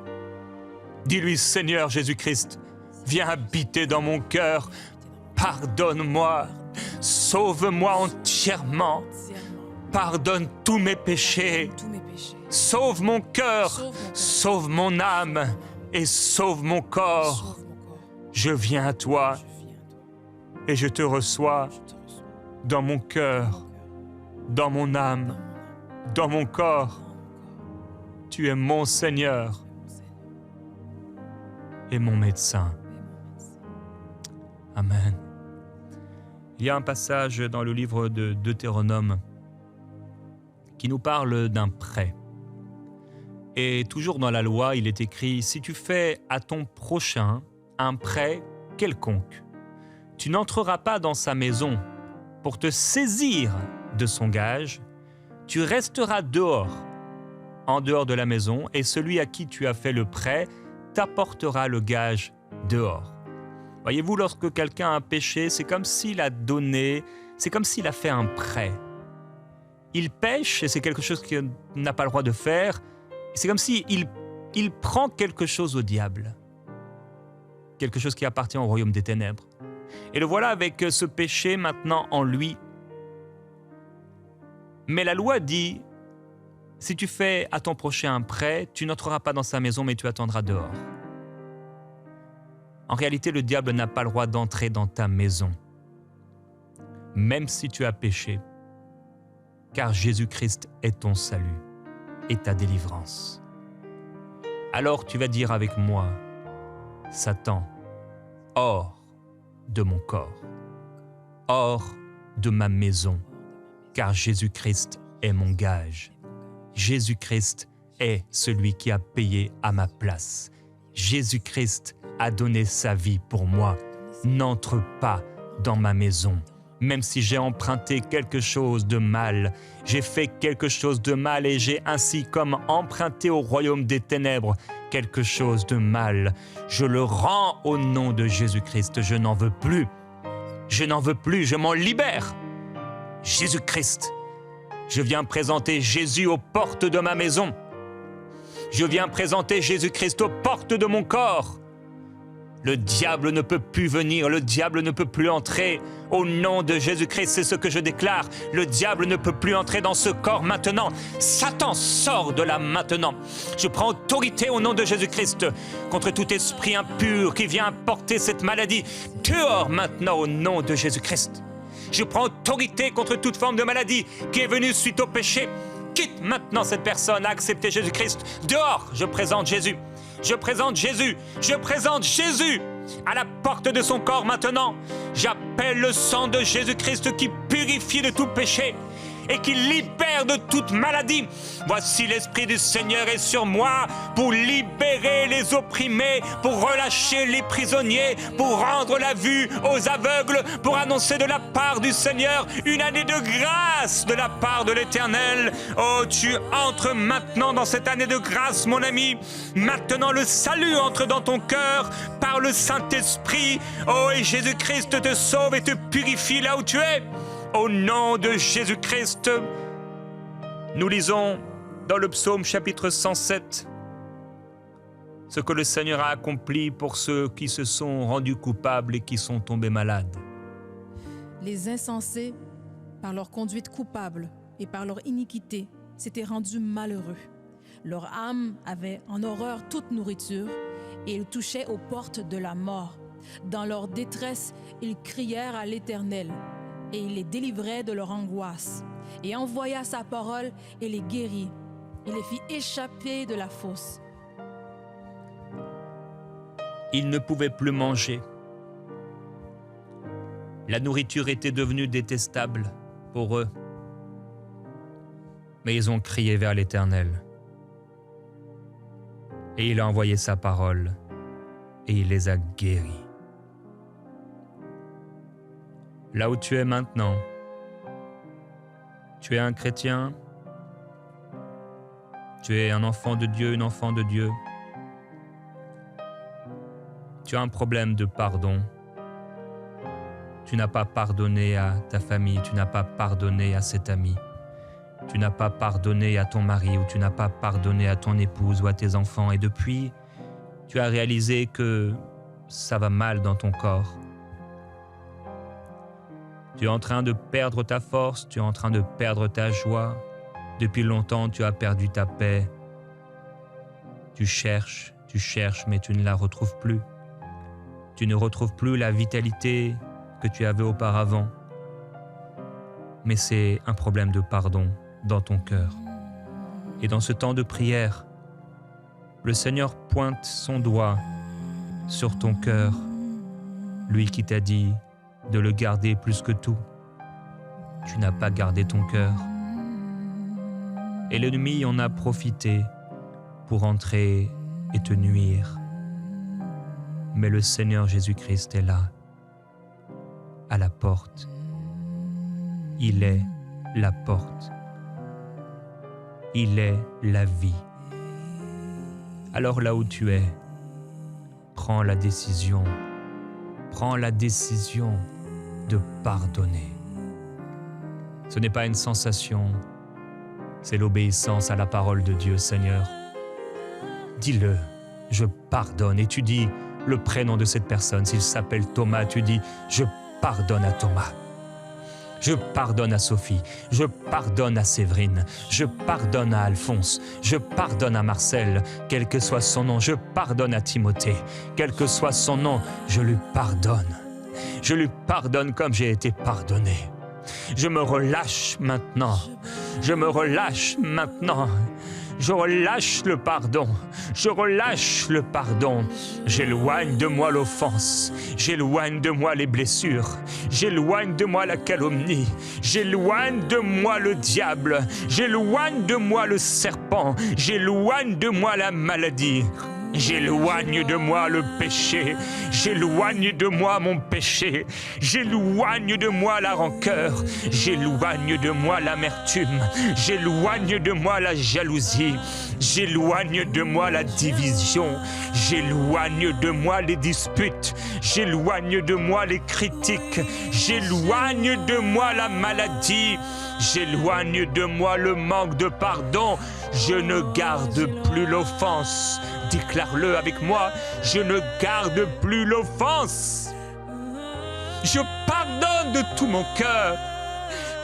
Dis-lui, Seigneur Jésus-Christ, viens habiter dans mon cœur, pardonne-moi, sauve-moi entièrement. Pardonne tous mes péchés, sauve mon cœur, sauve mon âme et sauve mon corps. Je viens à toi et je te reçois dans mon cœur, dans mon âme, dans mon corps. Tu es mon Seigneur et mon médecin. Amen. Il y a un passage dans le livre de Deutéronome qui nous parle d'un prêt. Et toujours dans la loi, il est écrit « Si tu fais à ton prochain un prêt quelconque, tu n'entreras pas dans sa maison pour te saisir de son gage, tu resteras dehors, en dehors de la maison, et celui à qui tu as fait le prêt t'apportera le gage dehors. » Voyez-vous, lorsque quelqu'un a péché, c'est comme s'il a donné, c'est comme s'il a fait un prêt. Il pêche, et c'est quelque chose qu'il n'a pas le droit de faire. C'est comme s'il prend quelque chose au diable. Quelque chose qui appartient au royaume des ténèbres. Et le voilà avec ce péché maintenant en lui. Mais la loi dit, si tu fais à ton prochain un prêt, tu n'entreras pas dans sa maison, mais tu attendras dehors. En réalité, le diable n'a pas le droit d'entrer dans ta maison, même si tu as péché. Car Jésus-Christ est ton salut et ta délivrance. Alors tu vas dire avec moi, Satan, hors de mon corps, hors de ma maison, car Jésus-Christ est mon gage. Jésus-Christ est celui qui a payé à ma place. Jésus-Christ a donné sa vie pour moi. N'entre pas dans ma maison. Même si j'ai emprunté quelque chose de mal, j'ai fait quelque chose de mal et j'ai ainsi comme emprunté au royaume des ténèbres quelque chose de mal. Je le rends au nom de Jésus-Christ. Je n'en veux plus. Je n'en veux plus. Je m'en libère. Jésus-Christ. Je viens présenter Jésus aux portes de ma maison. Je viens présenter Jésus-Christ aux portes de mon corps. Le diable ne peut plus venir, le diable ne peut plus entrer. Au nom de Jésus-Christ, c'est ce que je déclare. Le diable ne peut plus entrer dans ce corps maintenant. Satan, sort de là maintenant. Je prends autorité au nom de Jésus-Christ contre tout esprit impur qui vient apporter cette maladie. Dehors maintenant au nom de Jésus-Christ. Je prends autorité contre toute forme de maladie qui est venue suite au péché. Quitte maintenant cette personne à accepter Jésus-Christ. Dehors, je présente Jésus. Je présente Jésus, je présente Jésus à la porte de son corps maintenant. J'appelle le sang de Jésus-Christ qui purifie de tout péché et qui libère de toute maladie. Voici l'Esprit du Seigneur est sur moi pour libérer les opprimés, pour relâcher les prisonniers, pour rendre la vue aux aveugles, pour annoncer de la part du Seigneur une année de grâce de la part de l'Éternel. Oh, tu entres maintenant dans cette année de grâce, mon ami. Maintenant, le salut entre dans ton cœur par le Saint-Esprit. Oh, et Jésus-Christ te sauve et te purifie là où tu es. Au nom de Jésus-Christ, nous lisons dans le psaume chapitre 107, ce que le Seigneur a accompli pour ceux qui se sont rendus coupables et qui sont tombés malades. Les insensés, par leur conduite coupable et par leur iniquité, s'étaient rendus malheureux. Leur âme avait en horreur toute nourriture et ils touchaient aux portes de la mort. Dans leur détresse, ils crièrent à l'Éternel et il les délivrait de leur angoisse et envoya sa parole et les guérit. Il les fit échapper de la fosse. Ils ne pouvaient plus manger. La nourriture était devenue détestable pour eux. Mais ils ont crié vers l'Éternel. Et il a envoyé sa parole et il les a guéris. Là où tu es maintenant, tu es un chrétien, tu es un enfant de Dieu, une enfant de Dieu. Tu as un problème de pardon. Tu n'as pas pardonné à ta famille, tu n'as pas pardonné à cet ami. Tu n'as pas pardonné à ton mari ou tu n'as pas pardonné à ton épouse ou à tes enfants. Et depuis, tu as réalisé que ça va mal dans ton corps. Tu es en train de perdre ta force, tu es en train de perdre ta joie. Depuis longtemps, tu as perdu ta paix. Tu cherches, mais tu ne la retrouves plus. Tu ne retrouves plus la vitalité que tu avais auparavant. Mais c'est un problème de pardon dans ton cœur. Et dans ce temps de prière, le Seigneur pointe son doigt sur ton cœur, lui qui t'a dit de le garder plus que tout. Tu n'as pas gardé ton cœur. Et l'ennemi en a profité pour entrer et te nuire. Mais le Seigneur Jésus-Christ est là, à la porte. Il est la porte. Il est la vie. Alors là où tu es, prends la décision de pardonner. Ce n'est pas une sensation, c'est l'obéissance à la parole de Dieu, Seigneur. Dis-le, je pardonne. Et tu dis le prénom de cette personne. S'il s'appelle Thomas, tu dis, je pardonne à Thomas. Je pardonne à Sophie, je pardonne à Séverine, je pardonne à Alphonse, je pardonne à Marcel, quel que soit son nom, je pardonne à Timothée, quel que soit son nom, je lui pardonne. Je lui pardonne comme j'ai été pardonné. Je me relâche maintenant, je me relâche maintenant. Je relâche le pardon, je relâche le pardon. J'éloigne de moi l'offense, j'éloigne de moi les blessures, j'éloigne de moi la calomnie, j'éloigne de moi le diable, j'éloigne de moi le serpent, j'éloigne de moi la maladie. J'éloigne de moi le péché, j'éloigne de moi mon péché, j'éloigne de moi la rancœur, j'éloigne de moi l'amertume, j'éloigne de moi la jalousie, j'éloigne de moi la division, j'éloigne de moi les disputes, j'éloigne de moi les critiques, j'éloigne de moi la maladie, j'éloigne de moi le manque de pardon, je ne garde plus l'offense. Déclare-le avec moi, je ne garde plus l'offense. Je pardonne de tout mon cœur,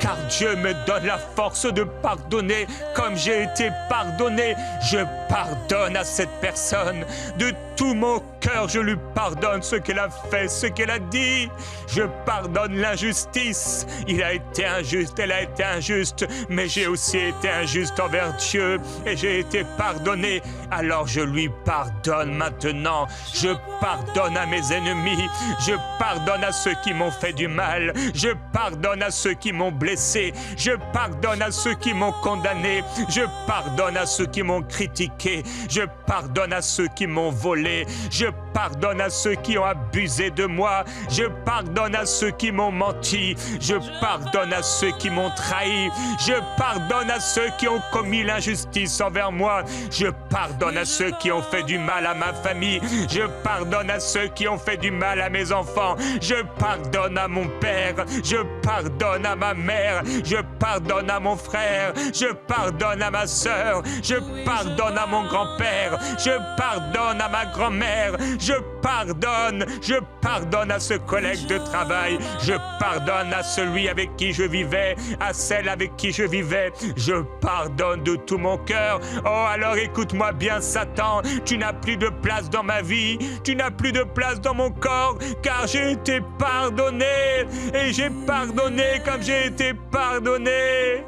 car Dieu me donne la force de pardonner comme j'ai été pardonné. Je pardonne à cette personne de tout mon cœur. Je lui pardonne ce qu'elle a fait, ce qu'elle a dit. Je pardonne l'injustice. Il a été injuste, elle a été injuste, mais j'ai aussi été injuste envers Dieu et j'ai été pardonné. Alors je lui pardonne maintenant. Je pardonne à mes ennemis. Je pardonne à ceux qui m'ont fait du mal. Je pardonne à ceux qui m'ont blessé. Je pardonne à ceux qui m'ont condamné. Je pardonne à ceux qui m'ont critiqué. Je pardonne à ceux qui m'ont volé. Je pardonne à ceux qui ont abusé de moi. Je pardonne à ceux qui m'ont menti. Je pardonne à ceux qui m'ont trahi. Je pardonne à ceux qui ont commis l'injustice envers moi. Je pardonne à ceux qui ont fait du mal à ma famille. Je pardonne à ceux qui ont fait du mal à mes enfants. Je pardonne à mon père. Je pardonne à ma mère. Je pardonne à mon frère. Je pardonne à ma sœur. Je pardonne à mon grand-père, je pardonne à ma grand-mère, je pardonne à ce collègue de travail, je pardonne à celui avec qui je vivais, à celle avec qui je vivais, je pardonne de tout mon cœur. Oh, alors écoute-moi bien, Satan, tu n'as plus de place dans ma vie, tu n'as plus de place dans mon corps, car j'ai été pardonné, et j'ai pardonné comme j'ai été pardonné.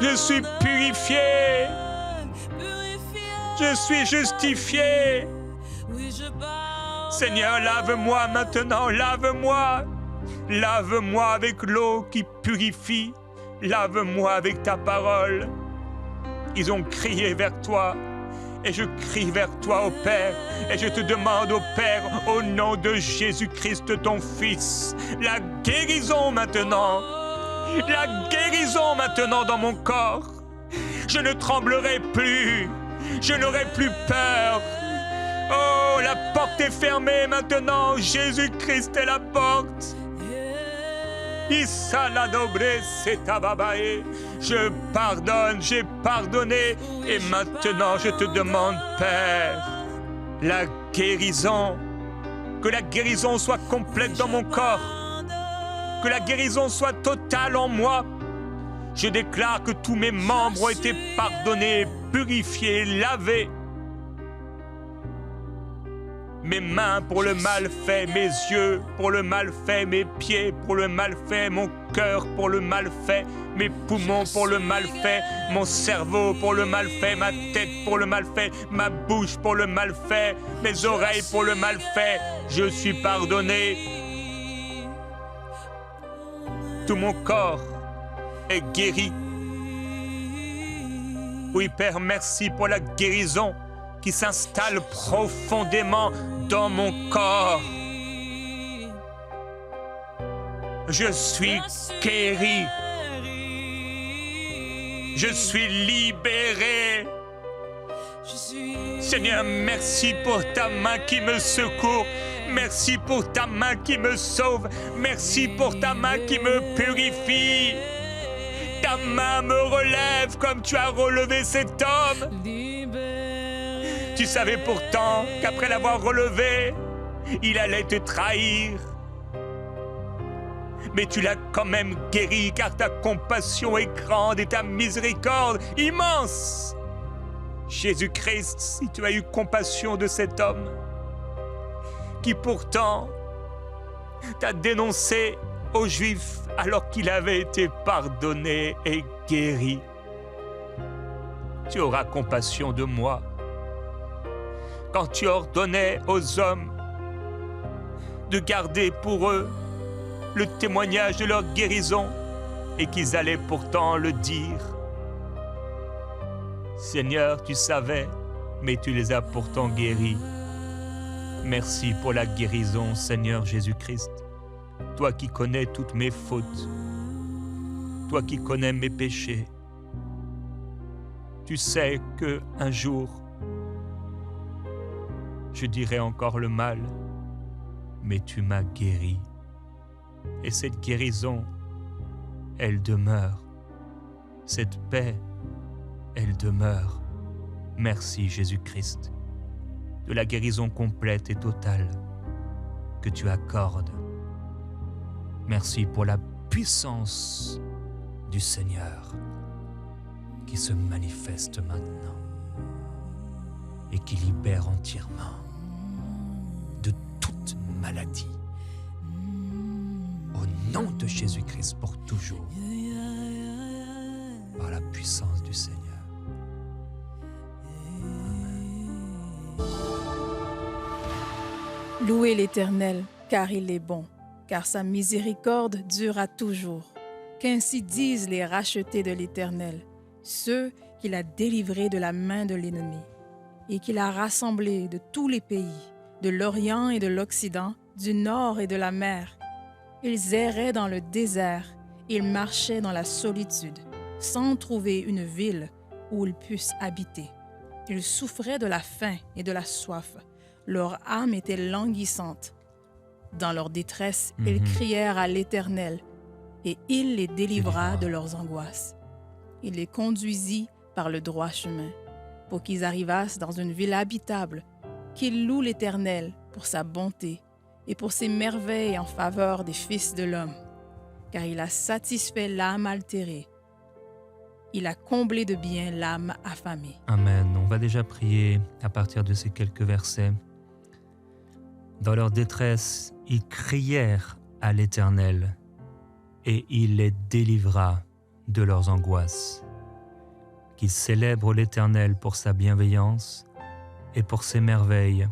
Je suis purifié, je suis justifié. Seigneur, lave-moi maintenant, lave-moi. Lave-moi avec l'eau qui purifie, lave-moi avec ta parole. Ils ont crié vers toi, et je crie vers toi, ô Père, et je te demande, ô Père, au nom de Jésus-Christ, ton Fils, la guérison maintenant dans mon corps. Je ne tremblerai plus, je n'aurai plus peur. Oh, la porte est fermée maintenant, Jésus-Christ est la porte. Je pardonne, j'ai pardonné, et maintenant je te demande, Père, la guérison, que la guérison soit complète dans mon corps, que la guérison soit totale en moi. Je déclare que tous mes membres ont été pardonnés, purifiés, lavés. Mes mains pour le mal fait, mes yeux pour le mal fait, mes pieds pour le mal fait, mon cœur pour le mal fait, mes poumons pour le mal fait, mon cerveau pour le mal fait, ma tête pour le mal fait, ma bouche pour le mal fait, mes oreilles pour le mal fait. Je suis pardonné. Tout mon corps est guéri. Oui, Père, merci pour la guérison qui s'installe profondément dans mon corps. Je suis guéri. Je suis libéré. Seigneur, merci pour ta main qui me secourt. Merci pour ta main qui me sauve. Merci pour ta main qui me purifie. Ta main me relève comme tu as relevé cet homme. Tu savais pourtant qu'après l'avoir relevé, il allait te trahir. Mais tu l'as quand même guéri, car ta compassion est grande et ta miséricorde immense. Jésus-Christ, si tu as eu compassion de cet homme, qui pourtant t'a dénoncé aux Juifs alors qu'il avait été pardonné et guéri, tu auras compassion de moi. Quand tu ordonnais aux hommes de garder pour eux le témoignage de leur guérison et qu'ils allaient pourtant le dire. Seigneur, tu savais, mais tu les as pourtant guéris. Merci pour la guérison, Seigneur Jésus-Christ. Toi qui connais toutes mes fautes, toi qui connais mes péchés, tu sais qu'un jour, je dirai encore le mal, mais tu m'as guéri. Et cette guérison, elle demeure. Cette paix, elle demeure. Merci Jésus-Christ, de la guérison complète et totale que tu accordes. Merci pour la puissance du Seigneur qui se manifeste maintenant et qui libère entièrement de toute maladie. Au nom de Jésus-Christ pour toujours, par la puissance du Seigneur. Louez l'Éternel, car il est bon, car sa miséricorde durera toujours. Qu'ainsi disent les rachetés de l'Éternel, ceux qu'il a délivrés de la main de l'ennemi, et qu'il a rassemblés de tous les pays, de l'Orient et de l'Occident, du nord et de la mer. Ils erraient dans le désert, ils marchaient dans la solitude, sans trouver une ville où ils puissent habiter. Ils souffraient de la faim et de la soif. Leur âme était languissante. Dans leur détresse, ils crièrent à l'Éternel, et il les délivra de leurs angoisses. Il les conduisit par le droit chemin, pour qu'ils arrivassent dans une ville habitable, qu'ils louent l'Éternel pour sa bonté et pour ses merveilles en faveur des fils de l'homme, car il a satisfait l'âme altérée. Il a comblé de bien l'âme affamée. Amen. On va déjà prier à partir de ces quelques versets. Dans leur détresse, ils crièrent à l'Éternel et il les délivra de leurs angoisses. Qu'ils célèbrent l'Éternel pour sa bienveillance et pour ses merveilles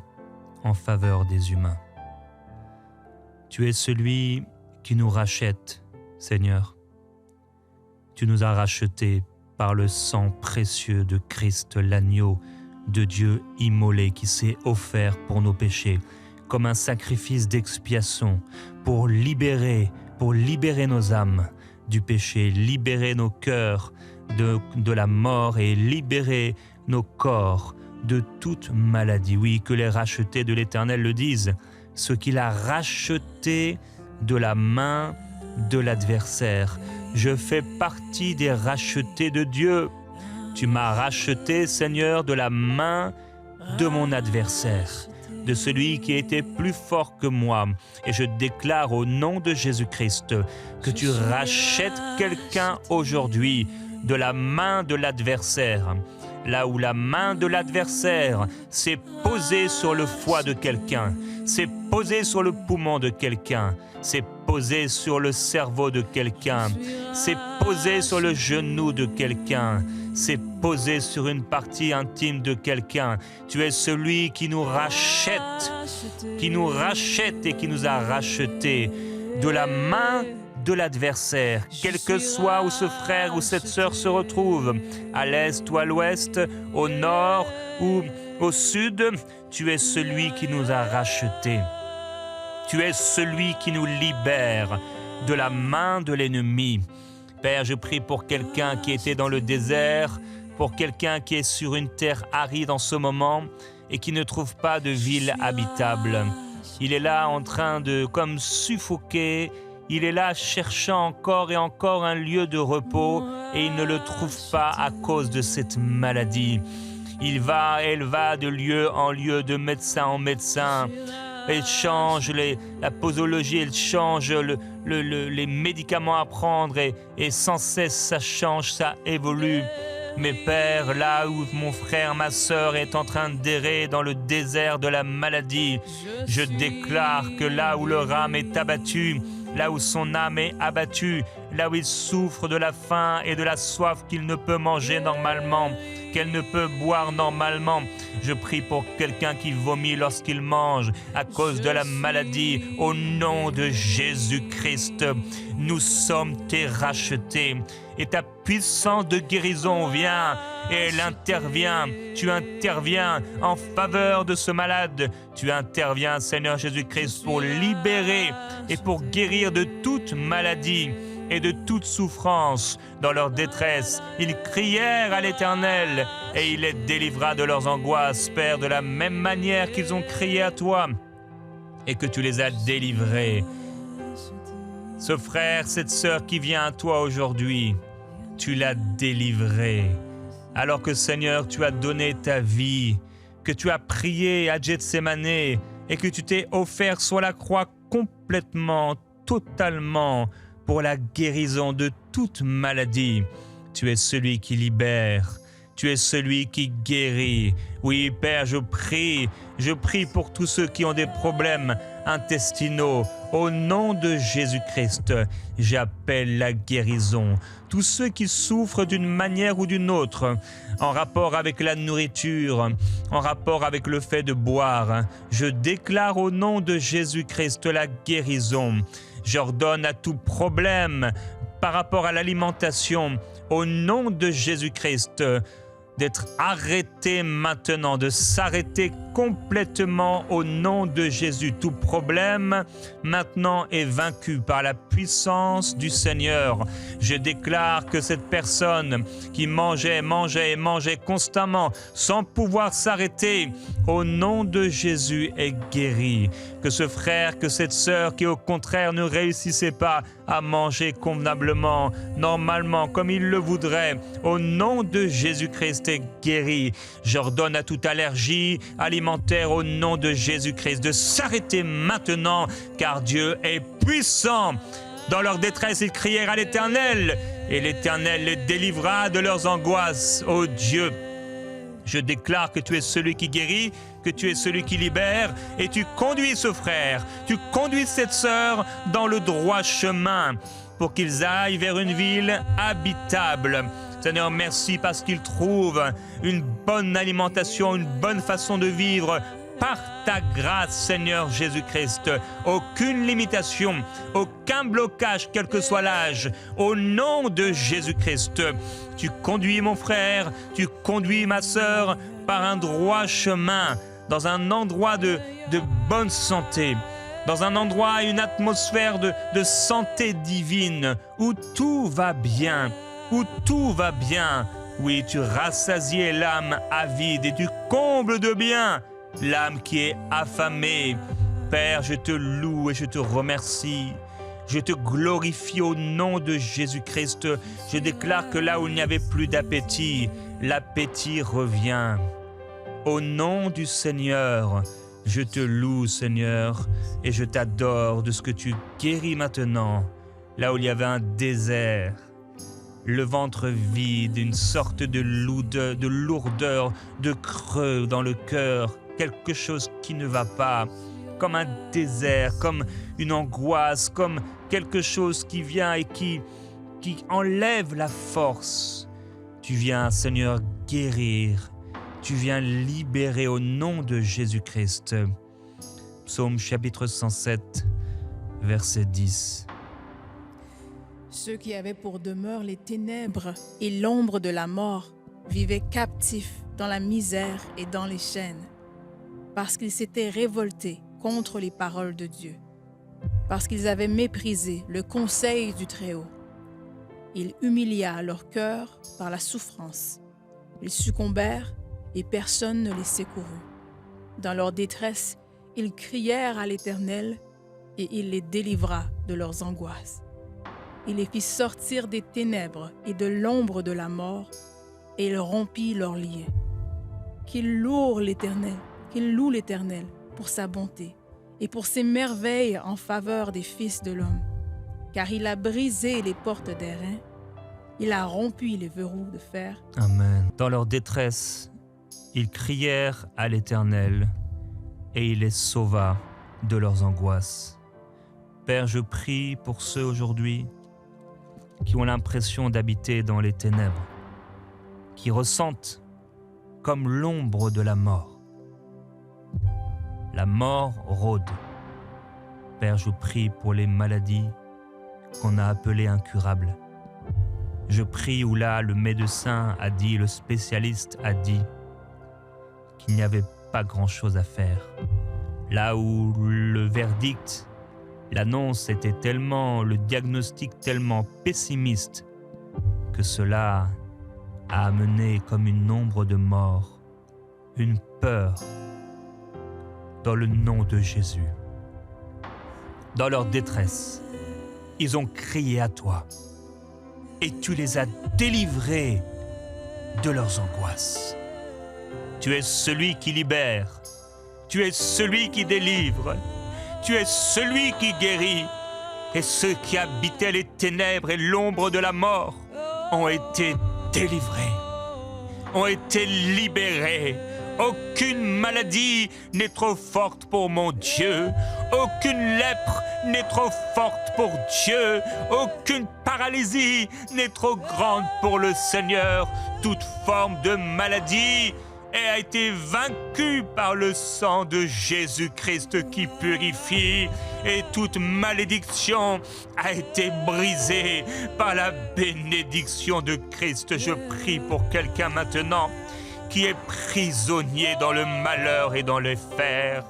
en faveur des humains. Tu es celui qui nous rachète, Seigneur. Tu nous as rachetés par le sang précieux de Christ, l'agneau de Dieu immolé qui s'est offert pour nos péchés, comme un sacrifice d'expiation pour libérer nos âmes du péché, libérer nos cœurs de la mort et libérer nos corps de toute maladie. Oui, que les rachetés de l'Éternel le disent, ce qu'il a racheté de la main de l'adversaire. Je fais partie des rachetés de Dieu. Tu m'as racheté, Seigneur, de la main de mon adversaire, de celui qui était plus fort que moi. Et je déclare au nom de Jésus-Christ que tu rachètes quelqu'un aujourd'hui de la main de l'adversaire. Là où la main de l'adversaire s'est posée sur le foie de quelqu'un, s'est posée sur le poumon de quelqu'un, s'est posée sur le cerveau de quelqu'un, s'est posée sur le genou de quelqu'un, s'est posée sur une partie intime de quelqu'un. Tu es celui qui nous rachète et qui nous a rachetés de la main de l'adversaire, quel que soit où ce frère ou cette sœur se retrouve, à l'est ou à l'ouest, au nord ou au sud, tu es celui qui nous a rachetés. Tu es celui qui nous libère de la main de l'ennemi. Père, je prie pour quelqu'un qui était dans le désert, pour quelqu'un qui est sur une terre aride en ce moment et qui ne trouve pas de ville habitable. Il est là en train de comme suffoquer. Il est là cherchant encore et encore un lieu de repos et il ne le trouve pas à cause de cette maladie. Elle va de lieu en lieu, de médecin en médecin. Elle change la posologie, elle change les médicaments à prendre et sans cesse ça change, ça évolue. Mais Père, là où mon frère, ma sœur est en train d'errer dans le désert de la maladie, je déclare que là où leur âme est abattue, là où son âme est abattue, là où il souffre de la faim et de la soif qu'il ne peut manger normalement, qu'elle ne peut boire normalement. Je prie pour quelqu'un qui vomit lorsqu'il mange à cause de la maladie. Au nom de Jésus-Christ, nous sommes tes rachetés. Et ta puissance de guérison vient et elle intervient. Tu interviens en faveur de ce malade. Tu interviens, Seigneur Jésus-Christ, pour libérer et pour guérir de toute maladie et de toute souffrance. Dans leur détresse, ils crièrent à l'Éternel et il les délivra de leurs angoisses, Père, de la même manière qu'ils ont crié à toi et que tu les as délivrés. Ce frère, cette sœur qui vient à toi aujourd'hui, tu l'as délivré. Alors que Seigneur, tu as donné ta vie, que tu as prié à Gethsémane et que tu t'es offert sur la croix complètement, totalement, pour la guérison de toute maladie. Tu es celui qui libère, tu es celui qui guérit. Oui, Père, je prie pour tous ceux qui ont des problèmes intestinaux. Au nom de Jésus-Christ, j'appelle la guérison. Tous ceux qui souffrent d'une manière ou d'une autre, en rapport avec la nourriture, en rapport avec le fait de boire, je déclare au nom de Jésus-Christ la guérison. J'ordonne à tout problème par rapport à l'alimentation, au nom de Jésus-Christ, d'être arrêté maintenant, de s'arrêter complètement au nom de Jésus. Tout problème maintenant est vaincu par la puissance du Seigneur. Je déclare que cette personne qui mangeait constamment sans pouvoir s'arrêter, au nom de Jésus est guérie. Que ce frère, que cette sœur qui au contraire ne réussissait pas à manger convenablement, normalement, comme il le voudrait, au nom de Jésus-Christ est guéri. J'ordonne à toute allergie alimentaire au nom de Jésus-Christ de s'arrêter maintenant, car Dieu est puissant. Dans leur détresse, ils crièrent à l'Éternel, et l'Éternel les délivra de leurs angoisses. Ô Dieu, je déclare que tu es celui qui guérit, que tu es celui qui libère, et tu conduis ce frère, tu conduis cette sœur dans le droit chemin, pour qu'ils aillent vers une ville habitable. Seigneur, merci parce qu'ils trouvent une bonne alimentation, une bonne façon de vivre par ta grâce, Seigneur Jésus-Christ. Aucune limitation, aucun blocage, quel que soit l'âge. Au nom de Jésus-Christ, tu conduis mon frère, tu conduis ma sœur par un droit chemin, dans un endroit de bonne santé, dans un endroit, une atmosphère de santé divine, où tout va bien, où tout va bien. Oui, tu rassasies l'âme avide et tu combles de bien l'âme qui est affamée. Père, je te loue et je te remercie. Je te glorifie au nom de Jésus-Christ. Je déclare que là où il n'y avait plus d'appétit, l'appétit revient. Au nom du Seigneur, je te loue, Seigneur, et je t'adore de ce que tu guéris maintenant. Là où il y avait un désert, le ventre vide, une sorte de lourdeur, de creux dans le cœur, quelque chose qui ne va pas, comme un désert, comme une angoisse, comme quelque chose qui vient et qui enlève la force. Tu viens, Seigneur, guérir. Tu viens libérer au nom de Jésus-Christ. Psaume chapitre 107, verset 10. Ceux qui avaient pour demeure les ténèbres et l'ombre de la mort vivaient captifs dans la misère et dans les chaînes, parce qu'ils s'étaient révoltés contre les paroles de Dieu, parce qu'ils avaient méprisé le conseil du Très-Haut. Il humilia leur cœur par la souffrance. Ils succombèrent et personne ne les secourut. Dans leur détresse, ils crièrent à l'Éternel et il les délivra de leurs angoisses. Il les fit sortir des ténèbres et de l'ombre de la mort et il rompit leurs liens. Qu'ils louent l'Éternel pour sa bonté et pour ses merveilles en faveur des fils de l'homme. Car il a brisé les portes d'airain, il a rompu les verrous de fer. Amen. Dans leur détresse, ils crièrent à l'Éternel et il les sauva de leurs angoisses. Père, je prie pour ceux aujourd'hui qui ont l'impression d'habiter dans les ténèbres, qui ressentent comme l'ombre de la mort. La mort rôde. Père, je prie pour les maladies qu'on a appelées incurables. Je prie où là, le médecin a dit, le spécialiste a dit qu'il n'y avait pas grand-chose à faire. Là où le verdict, l'annonce était tellement, le diagnostic tellement pessimiste que cela a amené comme une ombre de mort, une peur dans le nom de Jésus. Dans leur détresse, ils ont crié à toi et tu les as délivrés de leurs angoisses. Tu es celui qui libère, tu es celui qui délivre, tu es celui qui guérit. Et ceux qui habitaient les ténèbres et l'ombre de la mort ont été délivrés, ont été libérés. Aucune maladie n'est trop forte pour mon Dieu. Aucune lèpre n'est trop forte pour Dieu. Aucune paralysie n'est trop grande pour le Seigneur. Toute forme de maladie a été vaincue par le sang de Jésus-Christ qui purifie, et toute malédiction a été brisée par la bénédiction de Christ. Je prie pour quelqu'un maintenant qui est prisonnier dans le malheur et dans les fers.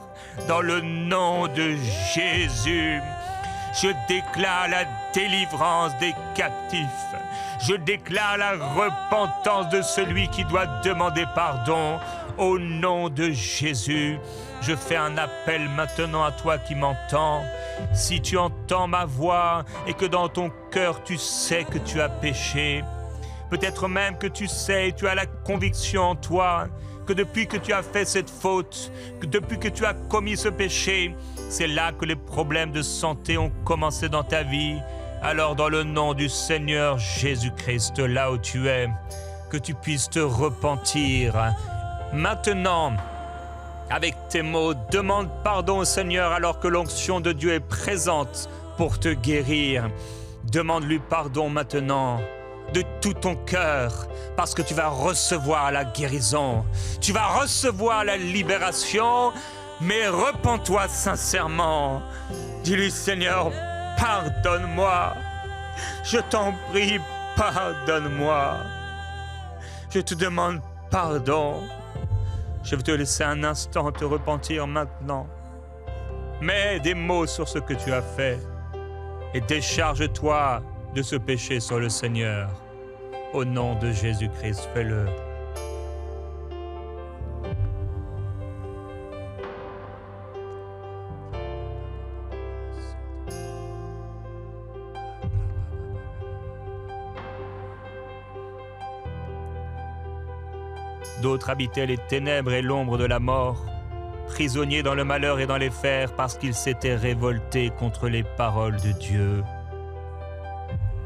Dans le nom de Jésus, je déclare la délivrance des captifs. Je déclare la repentance de celui qui doit demander pardon. Au nom de Jésus, je fais un appel maintenant à toi qui m'entends. Si tu entends ma voix et que dans ton cœur tu sais que tu as péché, Peut-être même que tu sais, tu as la conviction en toi que depuis que tu as fait cette faute, que depuis que tu as commis ce péché, c'est là que les problèmes de santé ont commencé dans ta vie. Alors dans le nom du Seigneur Jésus-Christ, là où tu es, que tu puisses te repentir. Maintenant, avec tes mots, demande pardon au Seigneur alors que l'onction de Dieu est présente pour te guérir. Demande-lui pardon maintenant, de tout ton cœur, parce que tu vas recevoir la guérison, tu vas recevoir la libération, mais repens-toi sincèrement. Dis-lui, Seigneur, pardonne-moi, je t'en prie, pardonne-moi. Je te demande pardon. Je vais te laisser un instant te repentir maintenant. Mets des mots sur ce que tu as fait et décharge-toi de ce péché sur le Seigneur. Au nom de Jésus-Christ, fais-le. D'autres habitaient les ténèbres et l'ombre de la mort, prisonniers dans le malheur et dans les fers parce qu'ils s'étaient révoltés contre les paroles de Dieu.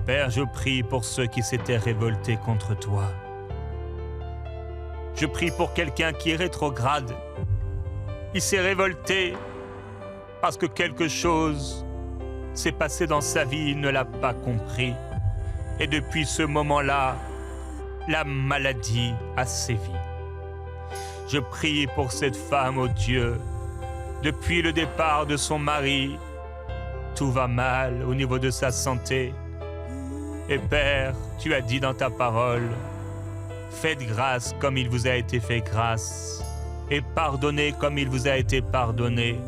Père, je prie pour ceux qui s'étaient révoltés contre toi. Je prie pour quelqu'un qui est rétrograde. Il s'est révolté parce que quelque chose s'est passé dans sa vie, il ne l'a pas compris. Et depuis ce moment-là, la maladie a sévi. Je prie pour cette femme, ô Dieu. Depuis le départ de son mari, tout va mal au niveau de sa santé. Et Père, tu as dit dans ta parole, faites grâce comme il vous a été fait grâce, et pardonnez comme il vous a été pardonné.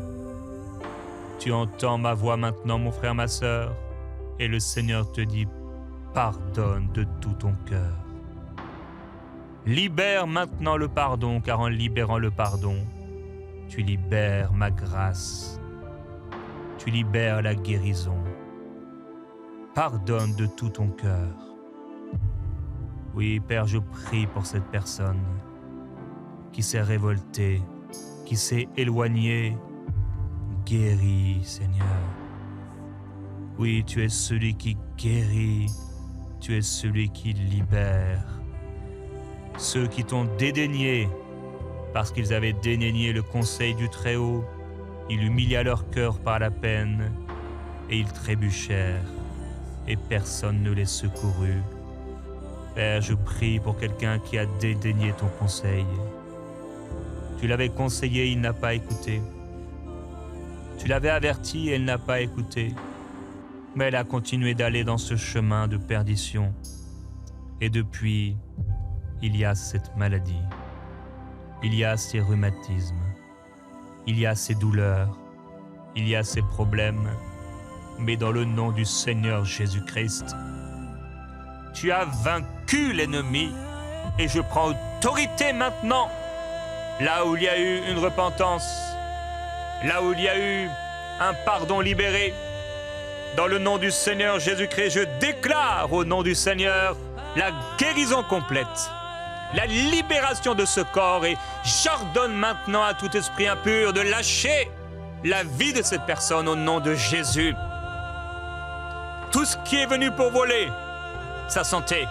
Tu entends ma voix maintenant, mon frère, ma sœur, et le Seigneur te dit, pardonne de tout ton cœur. Libère maintenant le pardon, car en libérant le pardon, tu libères ma grâce, tu libères la guérison. Pardonne de tout ton cœur. Oui, Père, je prie pour cette personne qui s'est révoltée, qui s'est éloignée. Guéris, Seigneur. Oui, tu es celui qui guérit, tu es celui qui libère. Ceux qui t'ont dédaigné parce qu'ils avaient dédaigné le conseil du Très-Haut, il humilia leur cœur par la peine et ils trébuchèrent. Et personne ne les secourut. Père, je prie pour quelqu'un qui a dédaigné ton conseil. Tu l'avais conseillé, il n'a pas écouté. Tu l'avais averti, elle n'a pas écouté. Mais elle a continué d'aller dans ce chemin de perdition. Et depuis, il y a cette maladie. Il y a ces rhumatismes. Il y a ces douleurs. Il y a ces problèmes. Mais dans le nom du Seigneur Jésus-Christ, tu as vaincu l'ennemi et je prends autorité maintenant. Là où il y a eu une repentance, là où il y a eu un pardon libéré, dans le nom du Seigneur Jésus-Christ, je déclare au nom du Seigneur la guérison complète, la libération de ce corps et j'ordonne maintenant à tout esprit impur de lâcher la vie de cette personne au nom de Jésus. Tout ce qui est venu pour voler sa santé,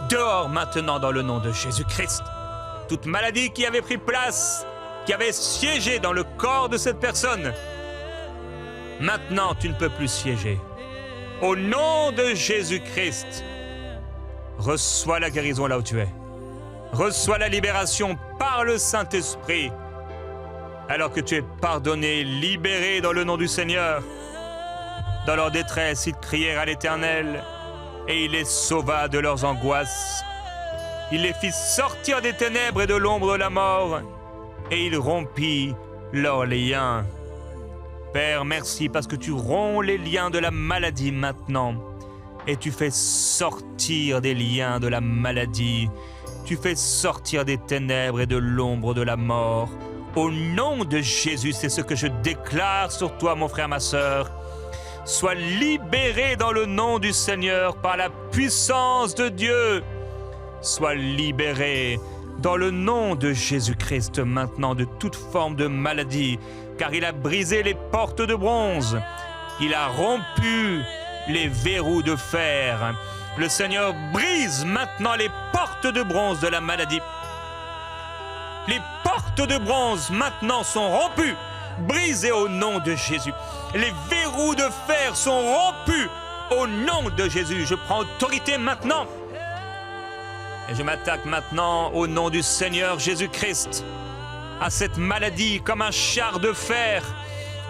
dehors maintenant dans le nom de Jésus-Christ. Toute maladie qui avait pris place, qui avait siégé dans le corps de cette personne, maintenant tu ne peux plus siéger. Au nom de Jésus-Christ, reçois la guérison là où tu es. Reçois la libération par le Saint-Esprit, alors que tu es pardonné, libéré dans le nom du Seigneur. Dans leur détresse, ils crièrent à l'Éternel et il les sauva de leurs angoisses. Il les fit sortir des ténèbres et de l'ombre de la mort et il rompit leurs liens. Père, merci parce que tu romps les liens de la maladie maintenant et tu fais sortir des liens de la maladie. Tu fais sortir des ténèbres et de l'ombre de la mort. Au nom de Jésus, c'est ce que je déclare sur toi, mon frère, ma sœur. sois libéré dans le nom du Seigneur par la puissance de Dieu. Sois libéré dans le nom de Jésus-Christ maintenant de toute forme de maladie, car il a brisé les portes de bronze. Il a rompu les verrous de fer. Le Seigneur brise maintenant les portes de bronze de la maladie. Les portes de bronze maintenant sont rompues, brisées au nom de Jésus. Les verrous de fer sont rompus au nom de Jésus. Je prends autorité maintenant. Et je m'attaque maintenant au nom du Seigneur Jésus-Christ à cette maladie comme un char de fer.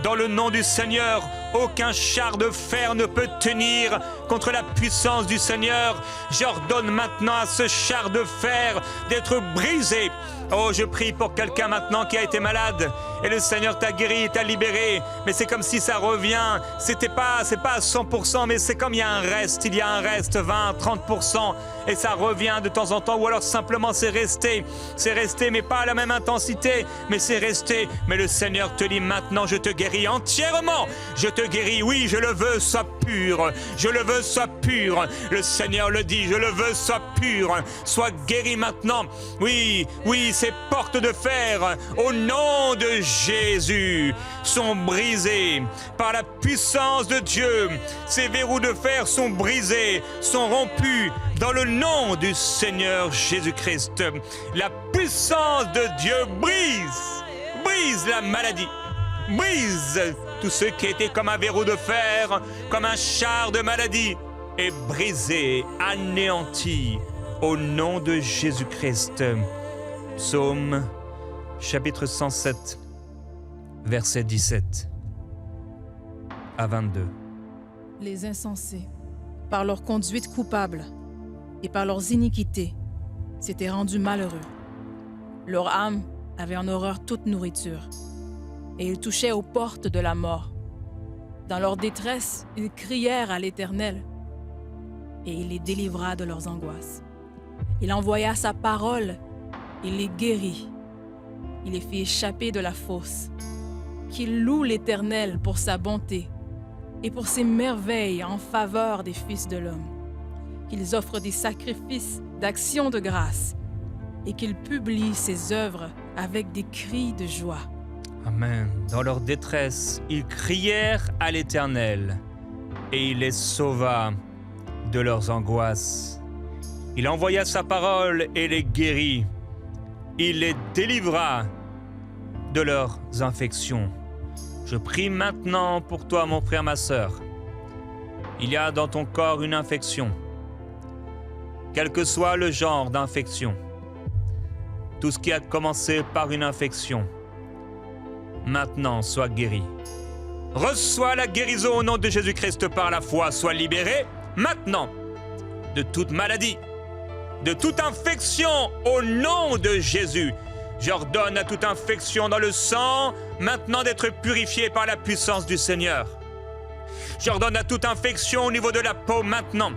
Dans le nom du Seigneur, aucun char de fer ne peut tenir contre la puissance du Seigneur. J'ordonne maintenant à ce char de fer d'être brisé. Oh, je prie pour quelqu'un maintenant qui a été malade et le Seigneur t'a guéri, t'a libéré. Mais c'est comme si ça revient. C'est pas à 100%, mais c'est comme il y a un reste. Il y a un reste, 20, 30%. Et ça revient de temps en temps. Ou alors simplement c'est resté. C'est resté, mais pas à la même intensité. Mais c'est resté. Mais le Seigneur te dit maintenant, je te guéris entièrement. Je te guéris, oui, je le veux, sois pur. Je le veux, sois pur. Le Seigneur le dit, je le veux, sois pur. Sois guéri maintenant. Oui, oui, ces portes de fer, au nom de Jésus, sont brisées par la puissance de Dieu. Ces verrous de fer sont brisés, sont rompus dans le nom du Seigneur Jésus-Christ. La puissance de Dieu brise la maladie, brise tout ce qui était comme un verrou de fer, comme un char de maladie, est brisé, anéanti au nom de Jésus-Christ. Psaume chapitre 107, versets 17 à 22. Les insensés, par leur conduite coupable et par leurs iniquités, s'étaient rendus malheureux. Leur âme avait en horreur toute nourriture, et ils touchaient aux portes de la mort. Dans leur détresse, ils crièrent à l'Éternel, et il les délivra de leurs angoisses. Il envoya sa parole, il les guérit. Il les fit échapper de la fosse. Qu'ils louent l'Éternel pour sa bonté et pour ses merveilles en faveur des fils de l'homme. Qu'ils offrent des sacrifices d'action de grâce et qu'ils publient ses œuvres avec des cris de joie. Amen. Dans leur détresse, ils crièrent à l'Éternel et il les sauva de leurs angoisses. Il envoya sa parole et les guérit. Il les délivra de leurs infections. Je prie maintenant pour toi, mon frère, ma sœur. Il y a dans ton corps une infection. Quel que soit le genre d'infection, tout ce qui a commencé par une infection, maintenant sois guéri. Reçois la guérison au nom de Jésus-Christ par la foi. Sois libéré maintenant de toute maladie, de toute infection au nom de Jésus. J'ordonne à toute infection dans le sang maintenant d'être purifiée par la puissance du Seigneur. J'ordonne à toute infection au niveau de la peau maintenant.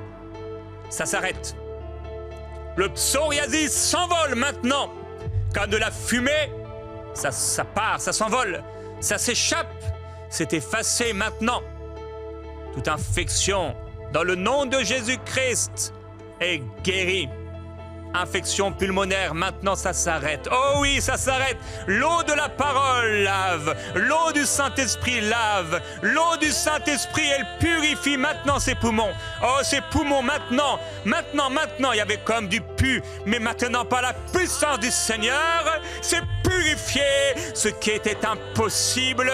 Ça s'arrête. Le psoriasis s'envole maintenant. Comme de la fumée, ça part, ça s'envole, ça s'échappe. C'est effacé maintenant. Toute infection dans le nom de Jésus-Christ est guérie. Infection pulmonaire, maintenant ça s'arrête. Oh oui, ça s'arrête. L'eau de la parole lave. L'eau du Saint-Esprit lave. L'eau du Saint-Esprit, elle purifie maintenant ses poumons. Oh, ses poumons maintenant. Maintenant, il y avait comme du pu. Mais maintenant, par la puissance du Seigneur, c'est purifié. Ce qui était impossible,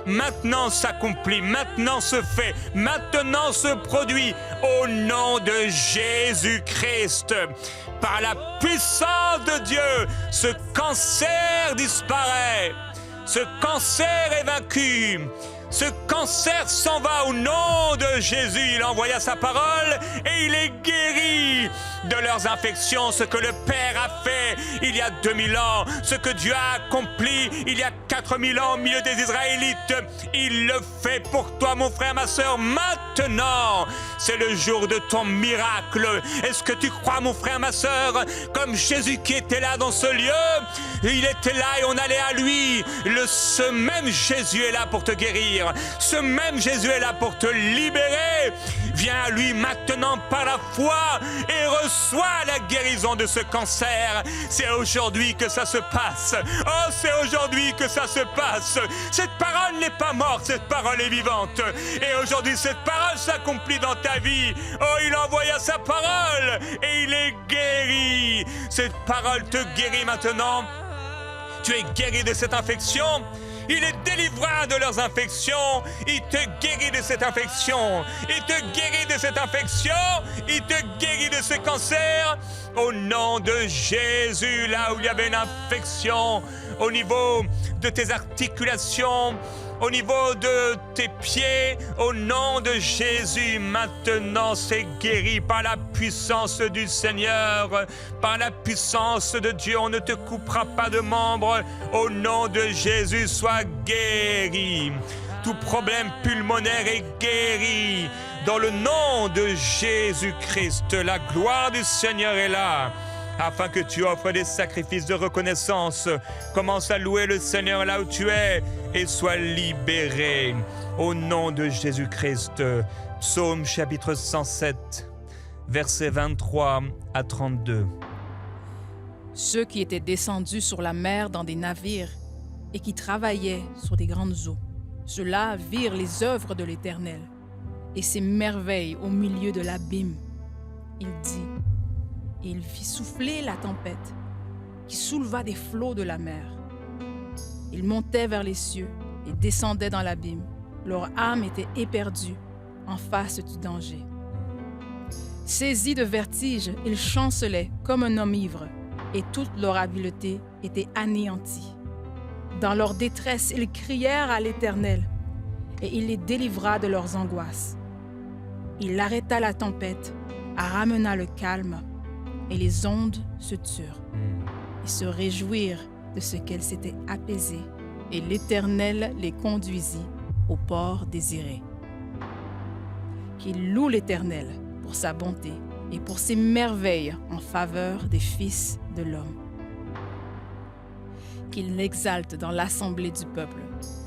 maintenant s'accomplit. Maintenant se fait. Maintenant se produit. Au nom de Jésus-Christ, par la puissance de Dieu, ce cancer disparaît, ce cancer est vaincu, ce cancer s'en va au nom de Jésus. Il envoya sa parole et il est guéri de leurs infections. Ce que le Père a fait il y a 2000 ans, ce que Dieu a accompli il y a 4000 ans au milieu des Israélites, il le fait pour toi, mon frère, ma sœur. Maintenant, c'est le jour de ton miracle. Est-ce que tu crois, mon frère, ma sœur, comme Jésus qui était là dans ce lieu, il était là et on allait à lui. Ce même Jésus est là pour te guérir. guérir. Ce même Jésus est là pour te libérer. Viens à lui maintenant par la foi et reçois la guérison de ce cancer. C'est aujourd'hui que ça se passe. Oh, c'est aujourd'hui que ça se passe. Cette parole n'est pas morte, cette parole est vivante. Et aujourd'hui, cette parole s'accomplit dans ta vie. Oh, il envoya sa parole et il est guéri. Cette parole te guérit maintenant. Tu es guéri de cette infection. Il est délivré de leurs infections. Il te guérit de cette infection. Il te guérit de cette infection. Il te guérit de ce cancer. Au nom de Jésus, là où il y avait une infection, au niveau de tes articulations, au niveau de tes pieds, au nom de Jésus, maintenant c'est guéri par la puissance du Seigneur, par la puissance de Dieu. On ne te coupera pas de membres. Au nom de Jésus, sois guéri. Tout problème pulmonaire est guéri. Dans le nom de Jésus-Christ, la gloire du Seigneur est là. Afin que tu offres des sacrifices de reconnaissance. Commence à louer le Seigneur là où tu es et sois libéré. Au nom de Jésus-Christ. Psaume chapitre 107, versets 23 à 32. Ceux qui étaient descendus sur la mer dans des navires et qui travaillaient sur des grandes eaux, ceux-là virent les œuvres de l'Éternel et ses merveilles au milieu de l'abîme. Il dit, et il fit souffler la tempête, qui souleva des flots de la mer. Ils montaient vers les cieux et descendaient dans l'abîme. Leur âme était éperdue en face du danger. Saisis de vertige, ils chancelaient comme un homme ivre, et toute leur habileté était anéantie. Dans leur détresse, ils crièrent à l'Éternel, et il les délivra de leurs angoisses. Il arrêta la tempête, ramena le calme, et les ondes se turent. Ils se réjouirent de ce qu'elles s'étaient apaisées, et l'Éternel les conduisit au port désiré. Qu'ils louent l'Éternel pour sa bonté et pour ses merveilles en faveur des fils de l'homme. Qu'ils l'exaltent dans l'assemblée du peuple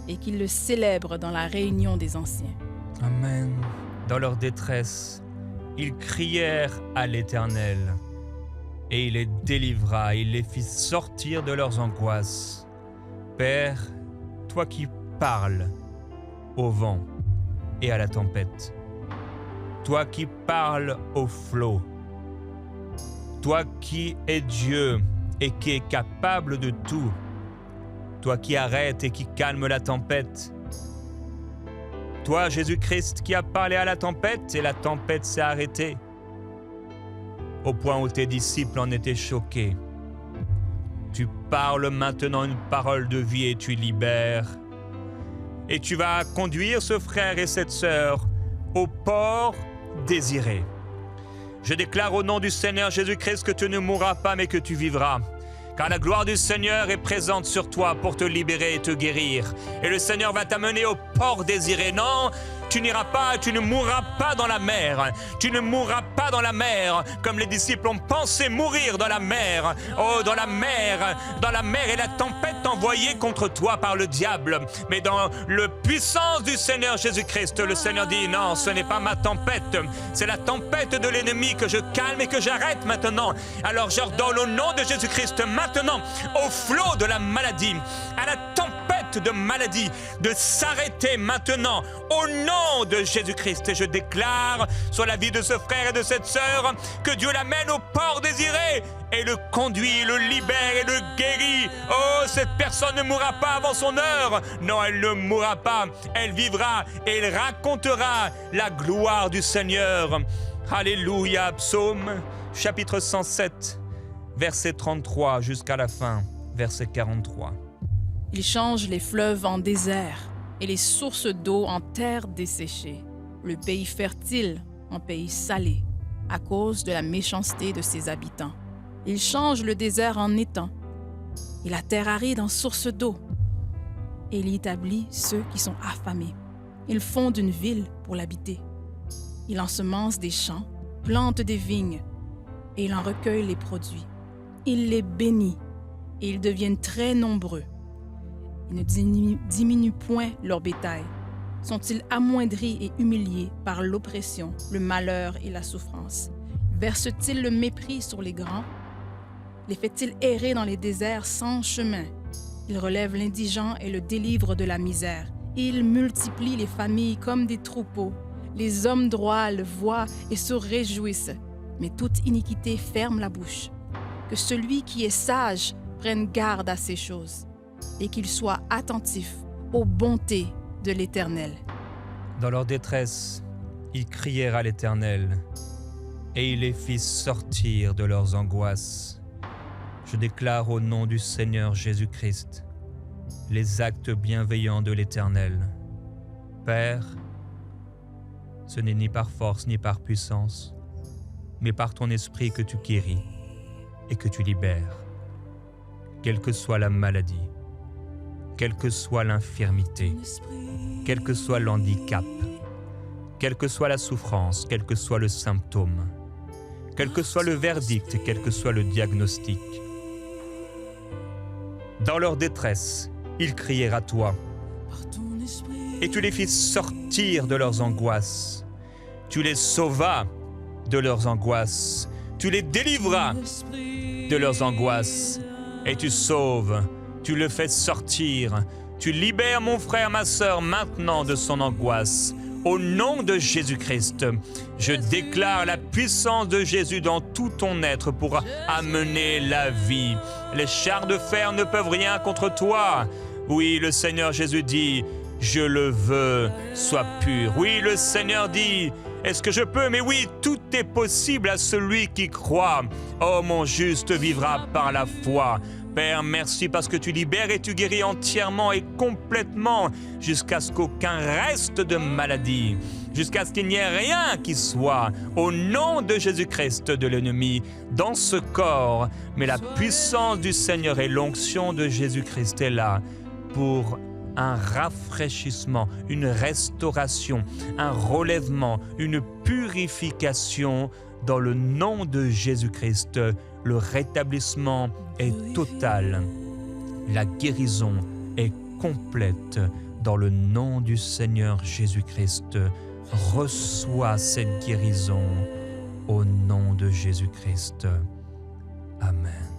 et qu'ils le célèbrent dans la réunion des anciens. Amen. Dans leur détresse, ils crièrent à l'Éternel et il les délivra, il les fit sortir de leurs angoisses. Père, toi qui parles au vent et à la tempête, toi qui parles au flot, toi qui es Dieu et qui est capable de tout, toi qui arrêtes et qui calme la tempête, toi Jésus-Christ qui a parlé à la tempête et la tempête s'est arrêtée, au point où tes disciples en étaient choqués. Tu parles maintenant une parole de vie et tu libères. Et tu vas conduire ce frère et cette sœur au port désiré. Je déclare au nom du Seigneur Jésus-Christ que tu ne mourras pas mais que tu vivras. Car la gloire du Seigneur est présente sur toi pour te libérer et te guérir. Et le Seigneur va t'amener au port désiré. Non, tu n'iras pas, tu ne mourras pas dans la mer. Tu ne mourras pas dans la mer, comme les disciples ont pensé mourir dans la mer. Oh, dans la mer et la tempête envoyée contre toi par le diable. Mais dans la puissance du Seigneur Jésus-Christ, le Seigneur dit, non, ce n'est pas ma tempête. C'est la tempête de l'ennemi que je calme et que j'arrête maintenant. Alors j'ordonne au nom de Jésus-Christ maintenant, au flot de la maladie, à la tempête de maladie, de s'arrêter maintenant, au nom de Jésus-Christ. Et je déclare sur la vie de ce frère et de cette sœur que Dieu l'amène au port désiré et le conduit, le libère et le guérit. Oh, cette personne ne mourra pas avant son heure. Non, elle ne mourra pas. Elle vivra et elle racontera la gloire du Seigneur. Alléluia. Psaume chapitre 107, verset 33 jusqu'à la fin, verset 43. Il change les fleuves en désert et les sources d'eau en terre desséchée, le pays fertile en pays salé, à cause de la méchanceté de ses habitants. Il change le désert en étang et la terre aride en source d'eau. Et il y établit ceux qui sont affamés. Il fonde une ville pour l'habiter. Il ensemence des champs, plante des vignes et il en recueille les produits. Il les bénit et ils deviennent très nombreux. Il ne diminue point leur bétail Sont-ils amoindris et humiliés par l'oppression, le malheur et la souffrance? Versent-ils le mépris sur les grands? Les fait-il errer dans les déserts sans chemin? Il relève l'indigent et le délivre de la misère. Il multiplie les familles comme des troupeaux. Les hommes droits le voient et se réjouissent. Mais toute iniquité ferme la bouche. Que celui qui est sage prenne garde à ces choses et qu'il soit attentif aux bontés de l'Éternel. Dans leur détresse, ils crièrent à l'Éternel, et il les fit sortir de leurs angoisses. Je déclare au nom du Seigneur Jésus-Christ les actes bienveillants de l'Éternel. Père, ce n'est ni par force ni par puissance, mais par ton esprit que tu guéris et que tu libères. Quelle que soit la maladie, quelle que soit l'infirmité, quel que soit l'handicap, quelle que soit la souffrance, quel que soit le symptôme, quel que soit le verdict, quel que soit le diagnostic. Dans leur détresse, ils crièrent à toi, et tu les fis sortir de leurs angoisses. Tu les sauvas de leurs angoisses. Tu les délivras de leurs angoisses. Et tu sauves, tu le fais sortir. Tu libères mon frère, ma sœur, maintenant de son angoisse. Au nom de Jésus-Christ, je déclare la puissance de Jésus dans tout ton être pour amener la vie. Les chars de fer ne peuvent rien contre toi. Oui, le Seigneur Jésus dit, je le veux, sois pur. Oui, le Seigneur dit, est-ce que je peux? Mais oui, tout est possible à celui qui croit. Oh, mon juste vivra par la foi. Père, merci parce que tu libères et tu guéris entièrement et complètement jusqu'à ce qu'aucun reste de maladie, jusqu'à ce qu'il n'y ait rien qui soit au nom de Jésus-Christ de l'ennemi dans ce corps. Mais la puissance du Seigneur et l'onction de Jésus-Christ est là pour un rafraîchissement, une restauration, un relèvement, une purification dans le nom de Jésus-Christ. Le rétablissement est total. La guérison est complète dans le nom du Seigneur Jésus-Christ. Reçois cette guérison au nom de Jésus-Christ. Amen.